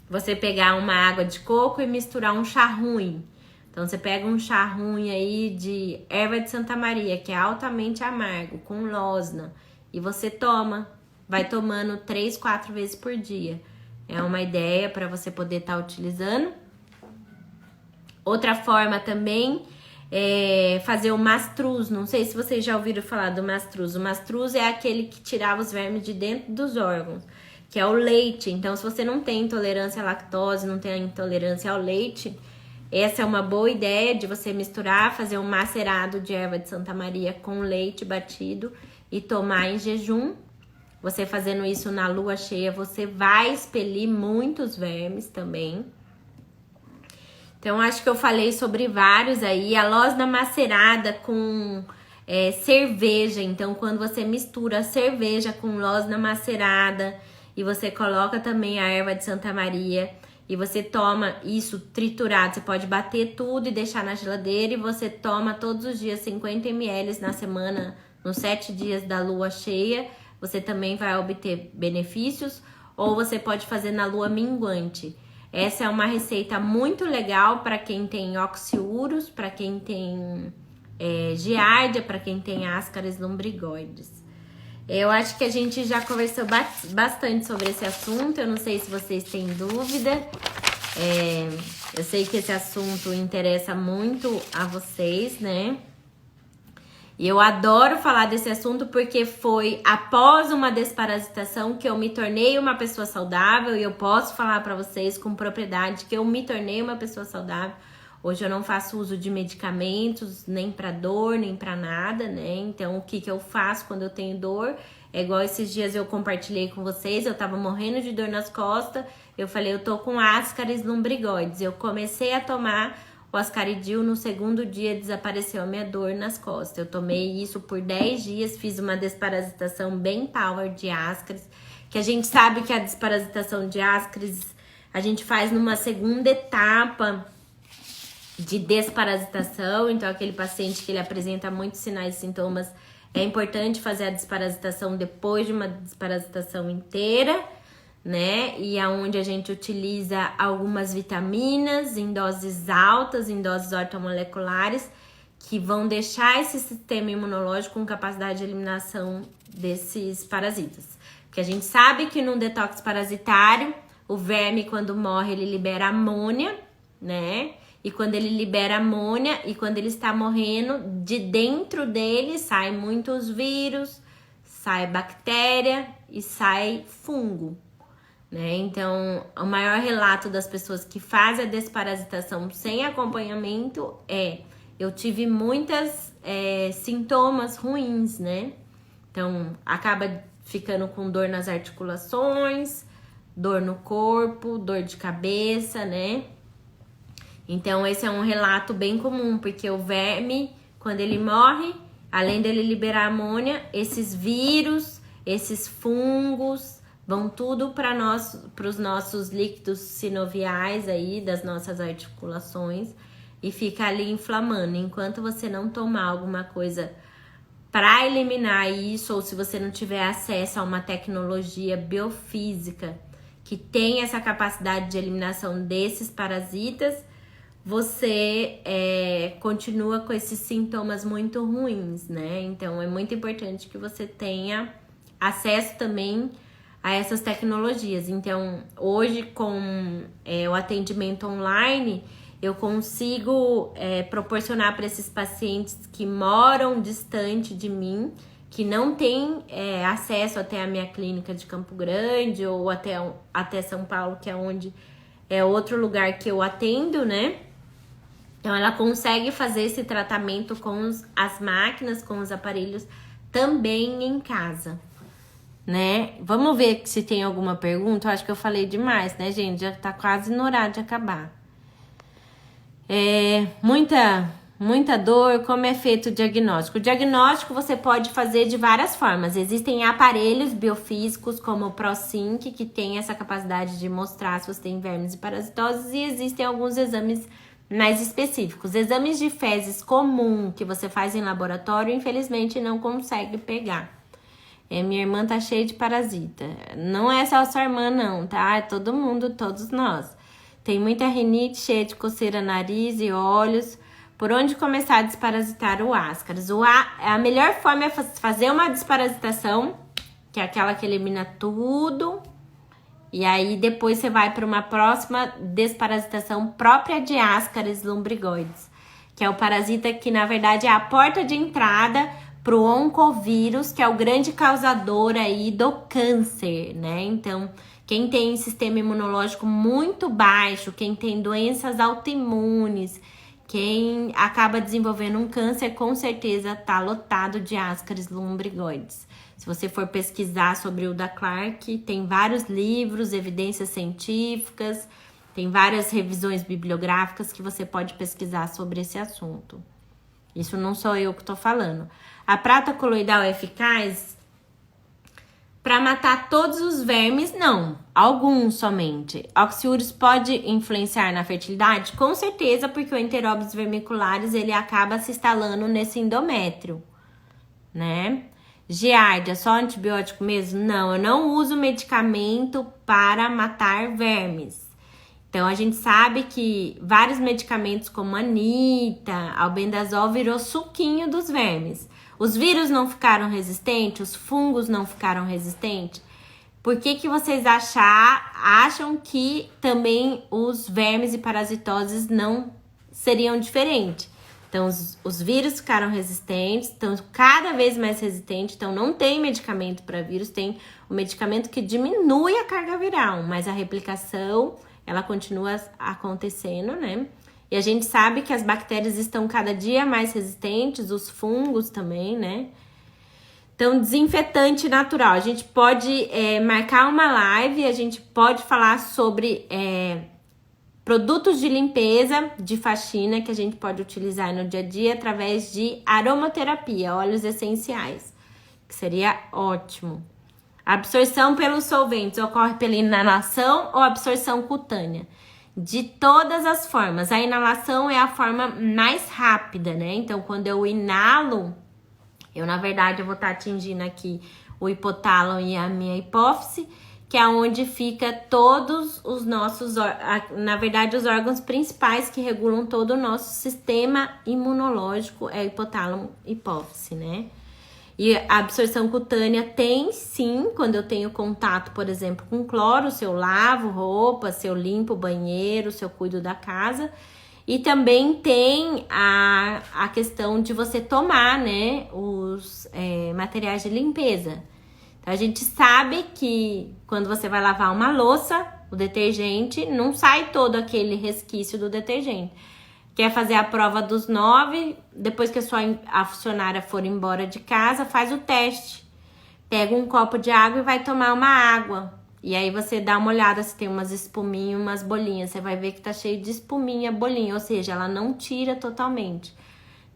você pegar uma água de coco e misturar um chá ruim. Então, você pega um chá ruim aí de erva de Santa Maria, que é altamente amargo, com losna, e você toma. Vai tomando 3, 4 vezes por dia. É uma ideia para você poder estar utilizando. Outra forma também fazer o mastruz. Não sei se vocês já ouviram falar do mastruz. O mastruz é aquele que tirava os vermes de dentro dos órgãos. que é o leite. Então, se você não tem intolerância à lactose, não tem intolerância ao leite, essa é uma boa ideia de você misturar, fazer um macerado de erva de Santa Maria com leite batido e tomar em jejum. Você fazendo isso na lua cheia, você vai expelir muitos vermes também. Então, acho que eu falei sobre vários aí. A losna macerada com cerveja. Então, quando você mistura cerveja com losna macerada e você coloca também a erva de Santa Maria e você toma isso triturado, você pode bater tudo e deixar na geladeira e você toma todos os dias 50 ml na semana, nos 7 dias da lua cheia, você também vai obter benefícios, ou você pode fazer na lua minguante. Essa é uma receita muito legal para quem tem oxiúros, para quem tem giardia, para quem tem ascaris lumbrigoides. Eu acho que a gente já conversou bastante sobre esse assunto. Eu não sei se vocês têm dúvida. Eu sei que esse assunto interessa muito a vocês, né? E eu adoro falar desse assunto porque foi após uma desparasitação que eu me tornei uma pessoa saudável. E eu posso falar para vocês com propriedade que eu me tornei uma pessoa saudável. Hoje eu não faço uso de medicamentos, nem para dor, nem para nada, né? Então, o que eu faço quando eu tenho dor? É igual esses dias eu compartilhei com vocês, eu tava morrendo de dor nas costas, eu falei, eu tô com ascaris lumbrigoides. Eu comecei a tomar o ascaridil, no segundo dia desapareceu a minha dor nas costas. Eu tomei isso por 10 dias, fiz uma desparasitação bem power de ascaris, que a gente sabe que a desparasitação de ascaris a gente faz numa segunda etapa de desparasitação. Então, aquele paciente que ele apresenta muitos sinais e sintomas, é importante fazer a desparasitação depois de uma desparasitação inteira, né? E aonde a gente utiliza algumas vitaminas em doses altas, em doses ortomoleculares, que vão deixar esse sistema imunológico com capacidade de eliminação desses parasitas. Porque a gente sabe que no detox parasitário, o verme, quando morre, ele libera amônia, né? E quando ele libera amônia e quando ele está morrendo, de dentro dele sai muitos vírus, sai bactéria e sai fungo, né? Então, o maior relato das pessoas que fazem a desparasitação sem acompanhamento eu tive muitas sintomas ruins, né? Então, acaba ficando com dor nas articulações, dor no corpo, dor de cabeça, né? Então, esse é um relato bem comum, porque o verme, quando ele morre, além dele liberar amônia, esses vírus, esses fungos, vão tudo para os nossos líquidos sinoviais aí, das nossas articulações, e fica ali inflamando. Enquanto você não tomar alguma coisa para eliminar isso, ou se você não tiver acesso a uma tecnologia biofísica que tem essa capacidade de eliminação desses parasitas, você continua com esses sintomas muito ruins, né? Então, é muito importante que você tenha acesso também a essas tecnologias. Então, hoje, com o atendimento online, eu consigo proporcionar para esses pacientes que moram distante de mim, que não têm acesso até a minha clínica de Campo Grande ou até São Paulo, que é onde é outro lugar que eu atendo, né? Então, ela consegue fazer esse tratamento com as máquinas, com os aparelhos, também em casa, né? Vamos ver se tem alguma pergunta. Eu acho que eu falei demais, né, gente? Já tá quase no horário de acabar. Muita dor, como é feito o diagnóstico? O diagnóstico você pode fazer de várias formas. Existem aparelhos biofísicos, como o ProSync, que tem essa capacidade de mostrar se você tem vermes e parasitoses, e existem alguns exames mais específicos. Exames de fezes comum que você faz em laboratório, infelizmente não consegue pegar. Minha irmã tá cheia de parasita. Não é só a sua irmã não, tá? É todo mundo, todos nós. Tem muita rinite, cheia de coceira, nariz e olhos. Por onde começar a desparasitar o ascaris? A melhor forma é fazer uma desparasitação, que é aquela que elimina tudo. E aí, depois você vai para uma próxima desparasitação própria de ascaris lumbrigoides, que é o parasita que, na verdade, é a porta de entrada pro oncovírus, que é o grande causador aí do câncer, né? Então, quem tem sistema imunológico muito baixo, quem tem doenças autoimunes, quem acaba desenvolvendo um câncer, com certeza tá lotado de Ascaris lumbrigoides. Se você for pesquisar sobre o da Clark, tem vários livros, evidências científicas, tem várias revisões bibliográficas que você pode pesquisar sobre esse assunto. Isso não sou eu que tô falando. A prata coloidal é eficaz para matar todos os vermes? Não, alguns somente. Oxiúris pode influenciar na fertilidade? Com certeza, porque o Enteróbitos vermiculares, ele acaba se instalando nesse endométrio, né? Giardia, só antibiótico mesmo? Não, eu não uso medicamento para matar vermes. Então, a gente sabe que vários medicamentos como Anita, albendazol virou suquinho dos vermes. Os vírus não ficaram resistentes? Os fungos não ficaram resistentes? Por que vocês acham que também os vermes e parasitoses não seriam diferentes? Então, os vírus ficaram resistentes, estão cada vez mais resistentes. Então, não tem medicamento para vírus, tem um medicamento que diminui a carga viral, mas a replicação, ela continua acontecendo, né? E a gente sabe que as bactérias estão cada dia mais resistentes, os fungos também, né? Então, desinfetante natural. A gente pode marcar uma live, a gente pode falar sobre produtos de limpeza, de faxina, que a gente pode utilizar no dia a dia através de aromaterapia, óleos essenciais, que seria ótimo. A absorção pelos solventes ocorre pela inalação ou absorção cutânea? De todas as formas. A inalação é a forma mais rápida, né? Então, quando eu inalo, na verdade, eu vou estar atingindo aqui o hipotálamo e a minha hipófise, que é onde fica todos os nossos, na verdade, os órgãos principais que regulam todo o nosso sistema imunológico, é hipotálamo e hipófise, né? E a absorção cutânea tem sim, quando eu tenho contato, por exemplo, com cloro, se eu lavo roupa, se eu limpo o banheiro, se eu cuido da casa. E também tem a questão de você tomar, né, os materiais de limpeza. Então, a gente sabe que quando você vai lavar uma louça, o detergente, não sai todo aquele resquício do detergente. Quer fazer a prova dos 9, depois que a funcionária for embora de casa, faz o teste. Pega um copo de água e vai tomar uma água. E aí você dá uma olhada se tem umas espuminhas, umas bolinhas. Você vai ver que tá cheio de espuminha, bolinha. Ou seja, ela não tira totalmente.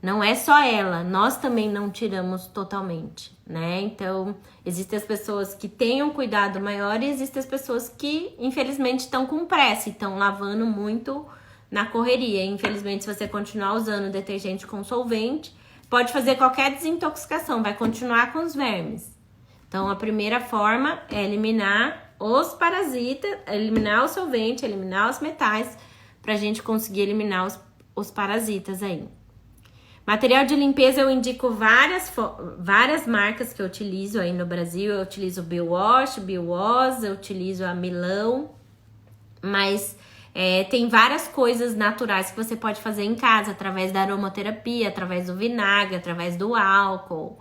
Não é só ela, nós também não tiramos totalmente, né? Então, existem as pessoas que têm um cuidado maior e existem as pessoas que, infelizmente, estão com pressa e estão lavando muito na correria. Infelizmente, se você continuar usando detergente com solvente, pode fazer qualquer desintoxicação, vai continuar com os vermes. Então, a primeira forma é eliminar os parasitas, eliminar o solvente, eliminar os metais, pra gente conseguir eliminar os parasitas aí. Material de limpeza, eu indico várias marcas que eu utilizo aí no Brasil. Eu utilizo o Biowash, Biowas, eu utilizo a Milão, mas tem várias coisas naturais que você pode fazer em casa, através da aromaterapia, através do vinagre, através do álcool.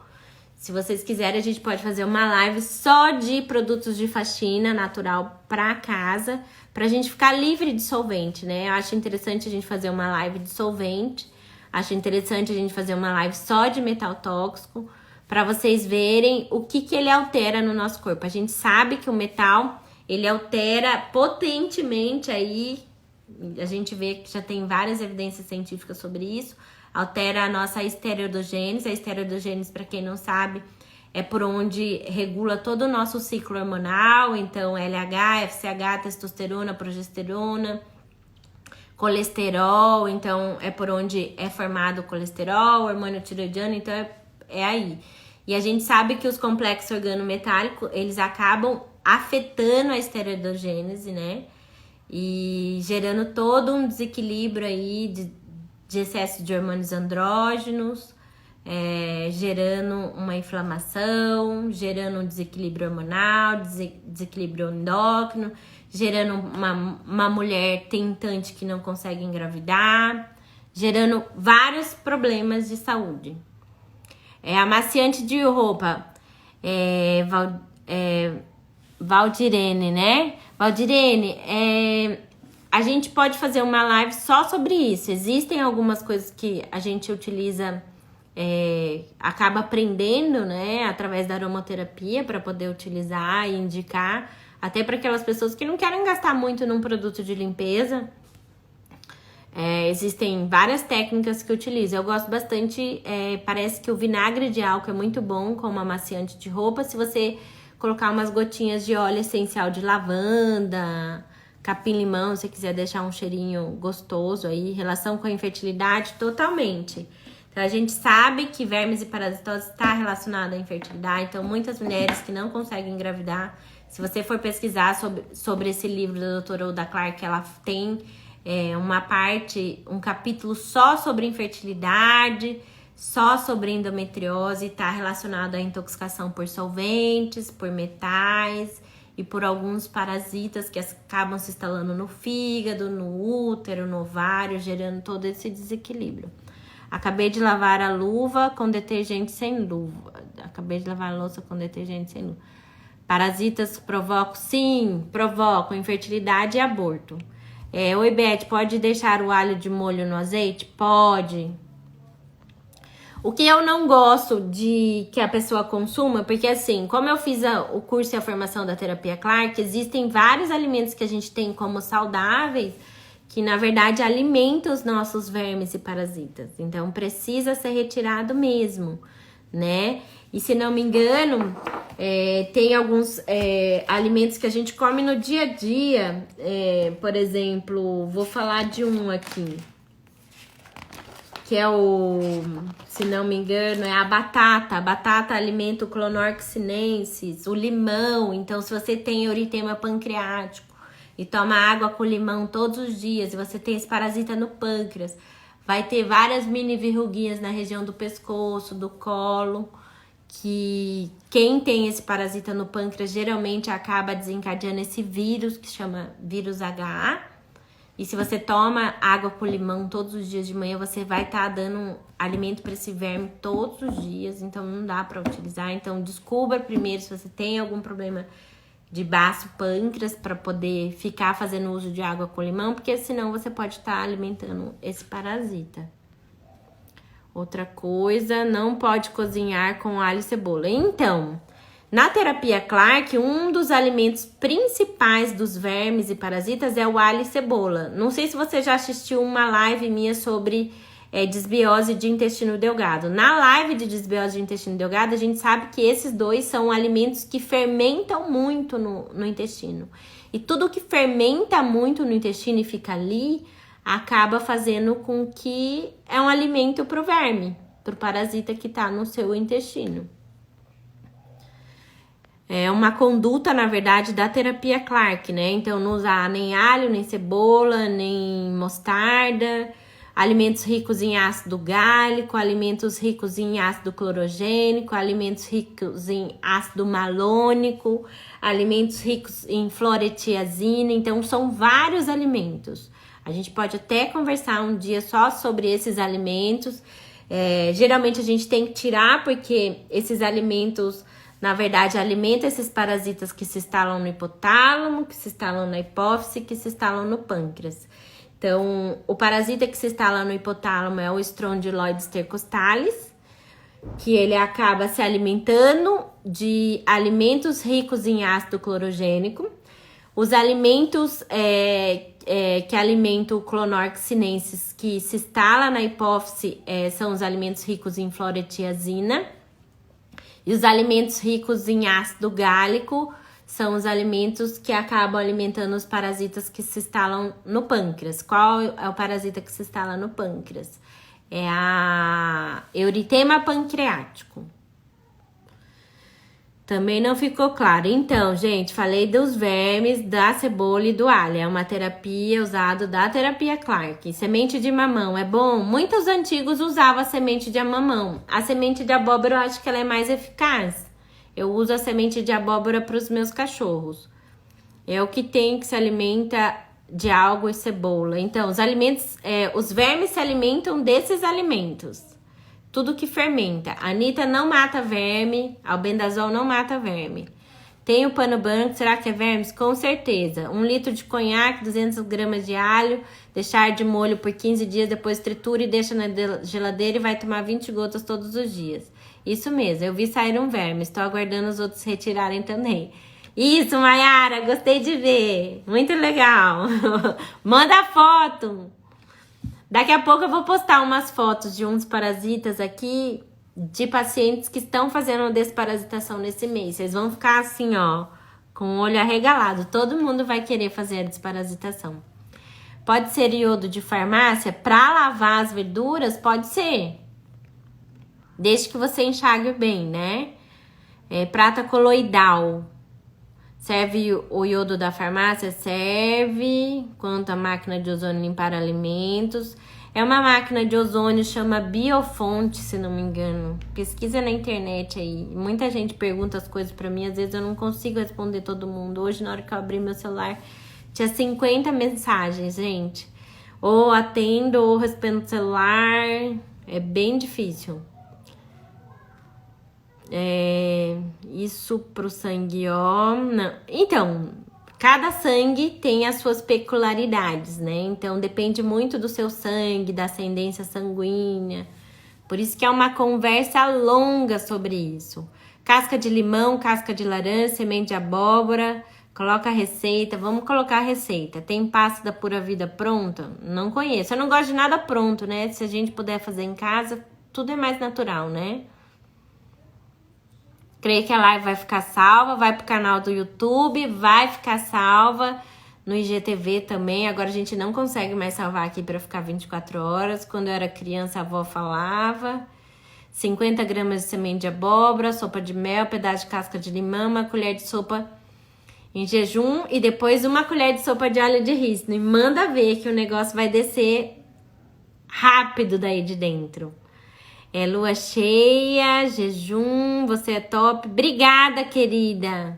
Se vocês quiserem, a gente pode fazer uma live só de produtos de faxina natural para casa, pra gente ficar livre de solvente, né? Eu acho interessante a gente fazer uma live de solvente. Acho interessante a gente fazer uma live só de metal tóxico, para vocês verem o que ele altera no nosso corpo. A gente sabe que o metal, ele altera potentemente aí, a gente vê que já tem várias evidências científicas sobre isso, altera a nossa esteroidogênese. A esteroidogênese, para quem não sabe, é por onde regula todo o nosso ciclo hormonal, então LH, FSH, testosterona, progesterona, colesterol, então é por onde é formado o colesterol, hormônio tiroidiano, então é aí. E a gente sabe que os complexos organometálicos, eles acabam afetando a esteroidogênese, né? E gerando todo um desequilíbrio aí de excesso de hormônios andrógenos, gerando uma inflamação, gerando um desequilíbrio hormonal, desequilíbrio endócrino, gerando uma mulher tentante que não consegue engravidar, gerando vários problemas de saúde. Amaciante de roupa. Valdirene, né? Valdirene, a gente pode fazer uma live só sobre isso. Existem algumas coisas que a gente utiliza, acaba aprendendo, né? Através da aromaterapia para poder utilizar e indicar. Até para aquelas pessoas que não querem gastar muito num produto de limpeza. Existem várias técnicas que eu utilizo. Eu gosto bastante, parece que o vinagre de álcool é muito bom como amaciante de roupa. Se você colocar umas gotinhas de óleo essencial de lavanda, capim-limão, se quiser deixar um cheirinho gostoso aí, relação com a infertilidade, totalmente. Então, a gente sabe que vermes e parasitose está relacionado à infertilidade. Então, muitas mulheres que não conseguem engravidar, se você for pesquisar sobre esse livro da doutora Uda Clark, ela tem um capítulo só sobre infertilidade, só sobre endometriose, está relacionado à intoxicação por solventes, por metais e por alguns parasitas que acabam se instalando no fígado, no útero, no ovário, gerando todo esse desequilíbrio. Acabei de lavar a luva com detergente sem luva. Acabei de lavar a louça com detergente sem luva. Parasitas provocam? Sim, provocam infertilidade e aborto. Oi, Beth, pode deixar o alho de molho no azeite? Pode. O que eu não gosto de que a pessoa consuma, porque assim, como eu fiz o curso e a formação da terapia Clark, existem vários alimentos que a gente tem como saudáveis, que na verdade alimentam os nossos vermes e parasitas. Então precisa ser retirado mesmo, né? E se não me engano, tem alguns alimentos que a gente come no dia a dia. Por exemplo, vou falar de um aqui, que é se não me engano, é a batata. A batata alimenta o Clonorchis sinensis, o limão. Então, se você tem eritema pancreático e toma água com limão todos os dias, e você tem esse parasita no pâncreas, vai ter várias mini verruguinhas na região do pescoço, do colo, que quem tem esse parasita no pâncreas geralmente acaba desencadeando esse vírus, que chama vírus HA. E se você toma água com limão todos os dias de manhã, você vai estar dando alimento para esse verme todos os dias, então não dá para utilizar. Então descubra primeiro se você tem algum problema de baço pâncreas para poder ficar fazendo uso de água com limão, porque senão você pode estar alimentando esse parasita. Outra coisa, não pode cozinhar com alho e cebola. Então, na terapia Clark, um dos alimentos principais dos vermes e parasitas é o alho e cebola. Não sei se você já assistiu uma live minha sobre desbiose de intestino delgado. Na live de desbiose de intestino delgado, a gente sabe que esses dois são alimentos que fermentam muito no intestino. E tudo que fermenta muito no intestino e fica ali, acaba fazendo com que é um alimento pro verme, pro parasita que tá no seu intestino. É uma conduta, na verdade, da terapia Clark, né? Então, não usar nem alho, nem cebola, nem mostarda, alimentos ricos em ácido gálico, alimentos ricos em ácido clorogênico, alimentos ricos em ácido malônico, alimentos ricos em fluoretiazina. Então, são vários alimentos. A gente pode até conversar um dia só sobre esses alimentos. Geralmente a gente tem que tirar, porque esses alimentos, na verdade, alimentam esses parasitas que se instalam no hipotálamo, que se instalam na hipófise, que se instalam no pâncreas. Então, o parasita que se instala no hipotálamo é o Strongyloides tercostalis, que ele acaba se alimentando de alimentos ricos em ácido clorogênico. Os alimentos que alimentam o Clonorchis sinensis, que se instala na hipófise, são os alimentos ricos em fluoretiazina. E os alimentos ricos em ácido gálico são os alimentos que acabam alimentando os parasitas que se instalam no pâncreas. Qual é o parasita que se instala no pâncreas? É a eritema pancreático. Também não ficou claro. Então, gente, falei dos vermes, da cebola e do alho. É uma terapia usada da terapia Clark. Semente de mamão é bom? Muitos antigos usavam a semente de mamão. A semente de abóbora eu acho que ela é mais eficaz. Eu uso a semente de abóbora para os meus cachorros. É o que tem que se alimenta de algo e cebola. Então, os vermes se alimentam desses alimentos. tudo que fermenta. A Anitta não mata verme, albendazol não mata verme. Tem o pano branco, será que é vermes? Com certeza. 1 litro de conhaque, 200 gramas de alho, deixar de molho por 15 dias, depois tritura e deixa na geladeira e vai tomar 20 gotas todos os dias. Isso mesmo, eu vi sair um verme, estou aguardando os outros retirarem também. Isso, Mayara, gostei de ver. Muito legal. Manda foto. Daqui a pouco eu vou postar umas fotos de uns parasitas aqui, de pacientes que estão fazendo desparasitação nesse mês. Vocês vão ficar assim, ó, com o olho arregalado. Todo mundo vai querer fazer a desparasitação. Pode ser iodo de farmácia para lavar as verduras? Pode ser. Desde que você enxague bem, né? Prata coloidal. Serve o iodo da farmácia? Serve. Quanto a máquina de ozônio limpar alimentos. É uma máquina de ozônio, chama Biofonte, se não me engano. Pesquisa na internet aí. Muita gente pergunta as coisas pra mim, às vezes eu não consigo responder todo mundo. Hoje, na hora que eu abri meu celular, tinha 50 mensagens, gente. Ou atendo, ou respondo no celular. É bem difícil. Isso pro sangue, ó. Não. Então, cada sangue tem as suas peculiaridades, né? Então, depende muito do seu sangue, da ascendência sanguínea. Por isso que é uma conversa longa sobre isso. Casca de limão, casca de laranja, semente de abóbora. Coloca a receita. Vamos colocar a receita. Tem pasta da Pura Vida pronta? Não conheço. Eu não gosto de nada pronto, né? Se a gente puder fazer em casa, tudo é mais natural, né? Creio que a live vai ficar salva, vai pro canal do YouTube, vai ficar salva no IGTV também. Agora a gente não consegue mais salvar aqui para ficar 24 horas. Quando eu era criança, a avó falava. 50 gramas de semente de abóbora, sopa de mel, pedaço de casca de limão, uma colher de sopa em jejum e depois uma colher de sopa de óleo de rícino. E manda ver que o negócio vai descer rápido daí de dentro. Lua cheia, jejum, você é top. Obrigada, querida.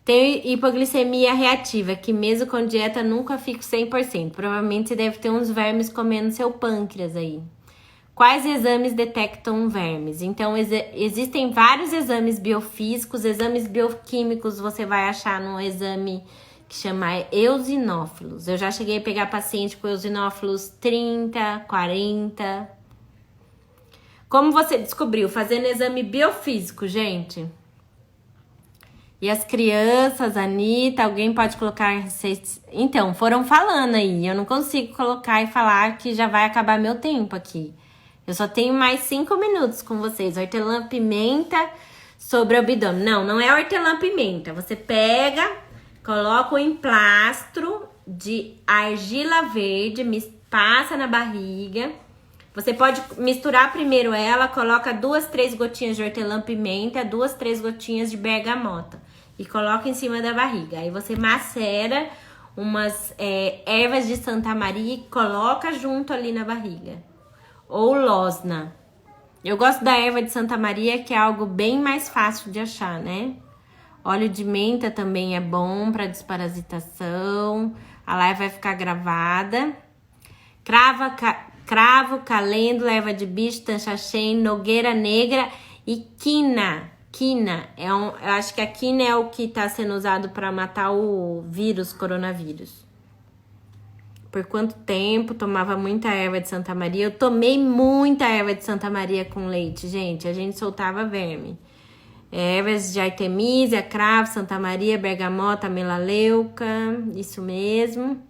Tenho hipoglicemia reativa, que mesmo com dieta nunca fico 100%. Provavelmente você deve ter uns vermes comendo seu pâncreas aí. Quais exames detectam vermes? Então, existem vários exames biofísicos, exames bioquímicos você vai achar no exame que chama eosinófilos. Eu já cheguei a pegar paciente com eosinófilos 30, 40... Como você descobriu? Fazendo exame biofísico, gente. E as crianças, Anitta, alguém pode colocar receitas? Então, foram falando aí. Eu não consigo colocar e falar que já vai acabar meu tempo aqui. Eu só tenho mais 5 minutos com vocês. Hortelã-pimenta sobre o abdômen. Não, não é hortelã-pimenta. Você pega, coloca o emplastro de argila verde, passa na barriga. Você pode misturar primeiro ela, coloca 2, 3 gotinhas de hortelã-pimenta, 2, 3 gotinhas de bergamota e coloca em cima da barriga. Aí você macera umas ervas de Santa Maria e coloca junto ali na barriga. Ou losna. Eu gosto da erva de Santa Maria, que é algo bem mais fácil de achar, né? Óleo de menta também é bom para desparasitação. A live vai ficar gravada. Cravo, calendo, erva de bicho, tanchaxém, nogueira negra e quina. Quina, eu acho que a quina é o que está sendo usado para matar o vírus, coronavírus. Por quanto tempo tomava muita erva de Santa Maria? Eu tomei muita erva de Santa Maria com leite, gente. A gente soltava verme. Ervas de artemisia, cravo, Santa Maria, bergamota, melaleuca, isso mesmo.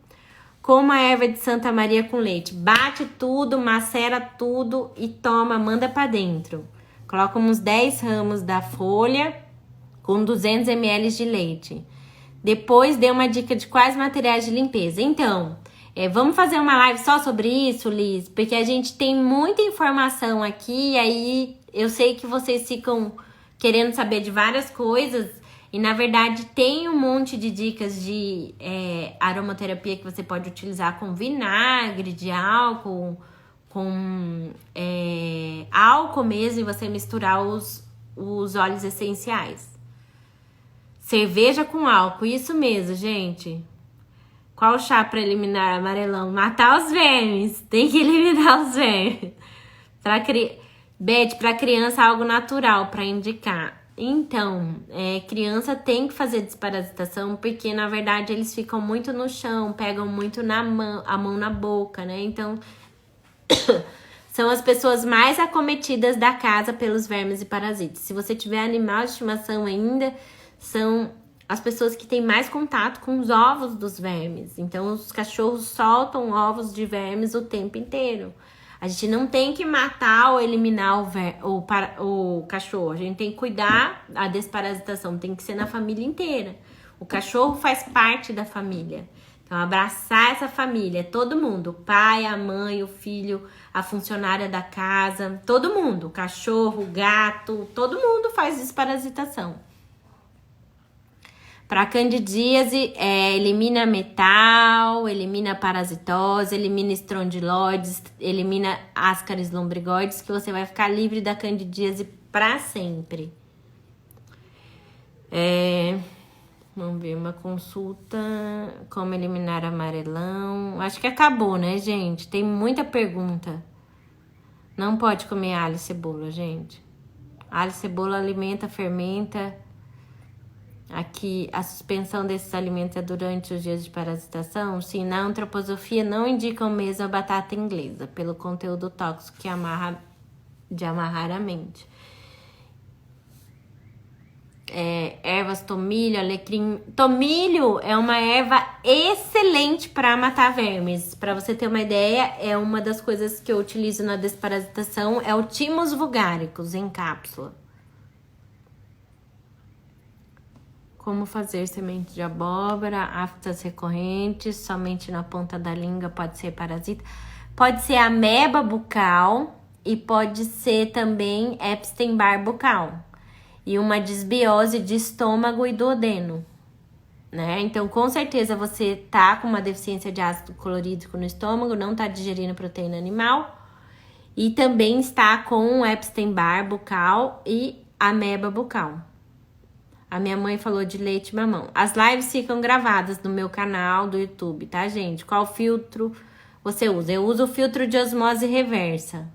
Como a erva de Santa Maria com leite. Bate tudo, macera tudo e toma, manda pra dentro. Coloca uns 10 ramos da folha com 200 ml de leite. Depois dê uma dica de quais materiais de limpeza. Então, vamos fazer uma live só sobre isso, Liz? Porque a gente tem muita informação aqui e aí eu sei que vocês ficam querendo saber de várias coisas. E, na verdade, tem um monte de dicas de aromaterapia que você pode utilizar com vinagre, de álcool, com álcool mesmo, e você misturar os óleos essenciais. Cerveja com álcool, isso mesmo, gente. Qual chá para eliminar amarelão? Matar os vermes, tem que eliminar os vermes. Beth, para criança algo natural para indicar. Então, criança tem que fazer desparasitação porque, na verdade, eles ficam muito no chão, pegam muito a mão na boca, né? Então, são as pessoas mais acometidas da casa pelos vermes e parasitas. Se você tiver animal de estimação ainda, são as pessoas que têm mais contato com os ovos dos vermes. Então, os cachorros soltam ovos de vermes o tempo inteiro. A gente não tem que matar ou eliminar o cachorro. A gente tem que cuidar da desparasitação. Tem que ser na família inteira. O cachorro faz parte da família. Então, abraçar essa família. Todo mundo. O pai, a mãe, o filho, a funcionária da casa. Todo mundo. O cachorro, o gato. Todo mundo faz desparasitação. Para candidíase, elimina metal, elimina parasitose, elimina estrondiloides, elimina ascaris lombrigoides, que você vai ficar livre da candidíase para sempre. Vamos ver, uma consulta, como eliminar amarelão. Acho que acabou, né, gente? Tem muita pergunta. Não pode comer alho e cebola, gente. Alho e cebola alimenta, fermenta. Aqui, a suspensão desses alimentos é durante os dias de parasitação? Sim, na antroposofia não indicam mesmo a batata inglesa, pelo conteúdo tóxico que amarrar a mente. Ervas, tomilho, alecrim. Tomilho é uma erva excelente para matar vermes. Para você ter uma ideia, é uma das coisas que eu utilizo na desparasitação, é o Thymus vulgaricus em cápsula. Como fazer semente de abóbora, aftas recorrentes, somente na ponta da língua pode ser parasita. Pode ser ameba bucal e pode ser também Epstein-Barr bucal. E uma desbiose de estômago e duodeno, né? Então, com certeza você tá com uma deficiência de ácido clorídrico no estômago, não tá digerindo proteína animal. E também está com Epstein-Barr bucal e ameba bucal. A minha mãe falou de leite e mamão. As lives ficam gravadas no meu canal do YouTube, tá, gente? Qual filtro você usa? Eu uso o filtro de osmose reversa.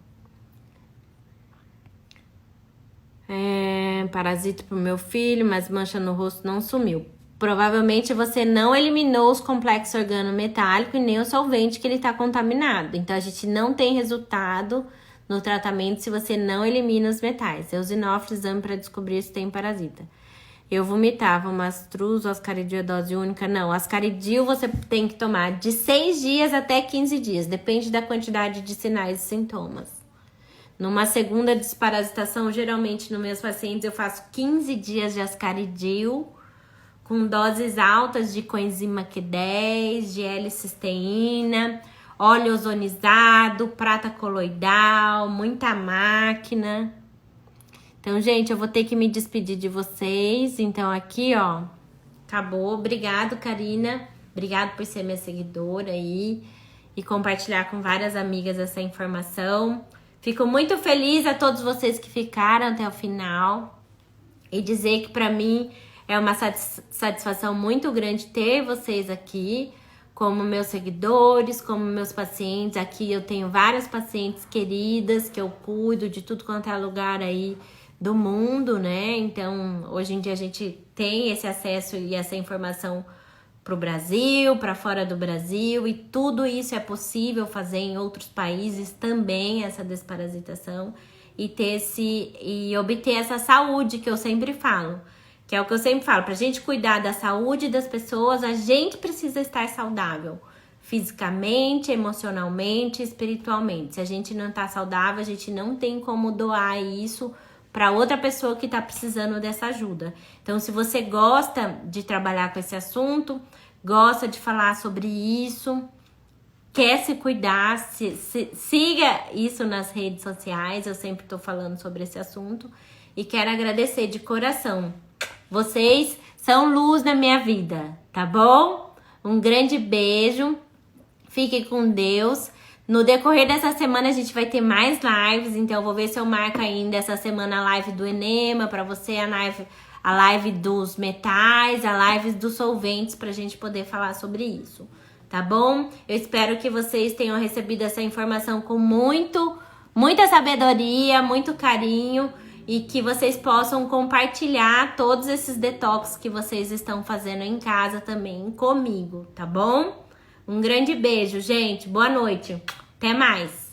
Parasita pro meu filho, mas mancha no rosto não sumiu. Provavelmente você não eliminou os complexos organometálicos e nem o solvente que ele tá contaminado. Então, a gente não tem resultado no tratamento se você não elimina os metais. Eosinófilo, exame para descobrir se tem parasita. Eu vomitava mastruz ou ascaridil dose única? Não, ascaridil você tem que tomar de 6 dias até 15 dias. Depende da quantidade de sinais e sintomas. Numa segunda desparasitação, geralmente nos meus pacientes eu faço 15 dias de ascaridil com doses altas de coenzima Q10, de L-cisteína, óleo ozonizado, prata coloidal, muita máquina. Então, gente, eu vou ter que me despedir de vocês. Então, aqui, ó, acabou. Obrigado, Karina. Obrigado por ser minha seguidora aí e compartilhar com várias amigas essa informação. Fico muito feliz a todos vocês que ficaram até o final e dizer que para mim é uma satisfação muito grande ter vocês aqui como meus seguidores, como meus pacientes. Aqui eu tenho várias pacientes queridas que eu cuido de tudo quanto é lugar aí do mundo, né? Então, hoje em dia a gente tem esse acesso e essa informação para o Brasil, para fora do Brasil, e tudo isso é possível fazer em outros países também, essa desparasitação, e obter essa saúde que eu sempre falo, que é o que eu sempre falo, para a gente cuidar da saúde das pessoas, a gente precisa estar saudável, fisicamente, emocionalmente, espiritualmente. Se a gente não tá saudável, a gente não tem como doar isso para outra pessoa que tá precisando dessa ajuda. Então, se você gosta de trabalhar com esse assunto, gosta de falar sobre isso, quer se cuidar, siga isso nas redes sociais, eu sempre tô falando sobre esse assunto, e quero agradecer de coração. Vocês são luz na minha vida, tá bom? Um grande beijo, fiquem com Deus. No decorrer dessa semana a gente vai ter mais lives, então eu vou ver se eu marco ainda essa semana a live do enema para você, a live dos metais, a live dos solventes, pra gente poder falar sobre isso, tá bom? Eu espero que vocês tenham recebido essa informação com muito muita sabedoria, muito carinho e que vocês possam compartilhar todos esses detox que vocês estão fazendo em casa também comigo, tá bom? Um grande beijo, gente. Boa noite. Até mais.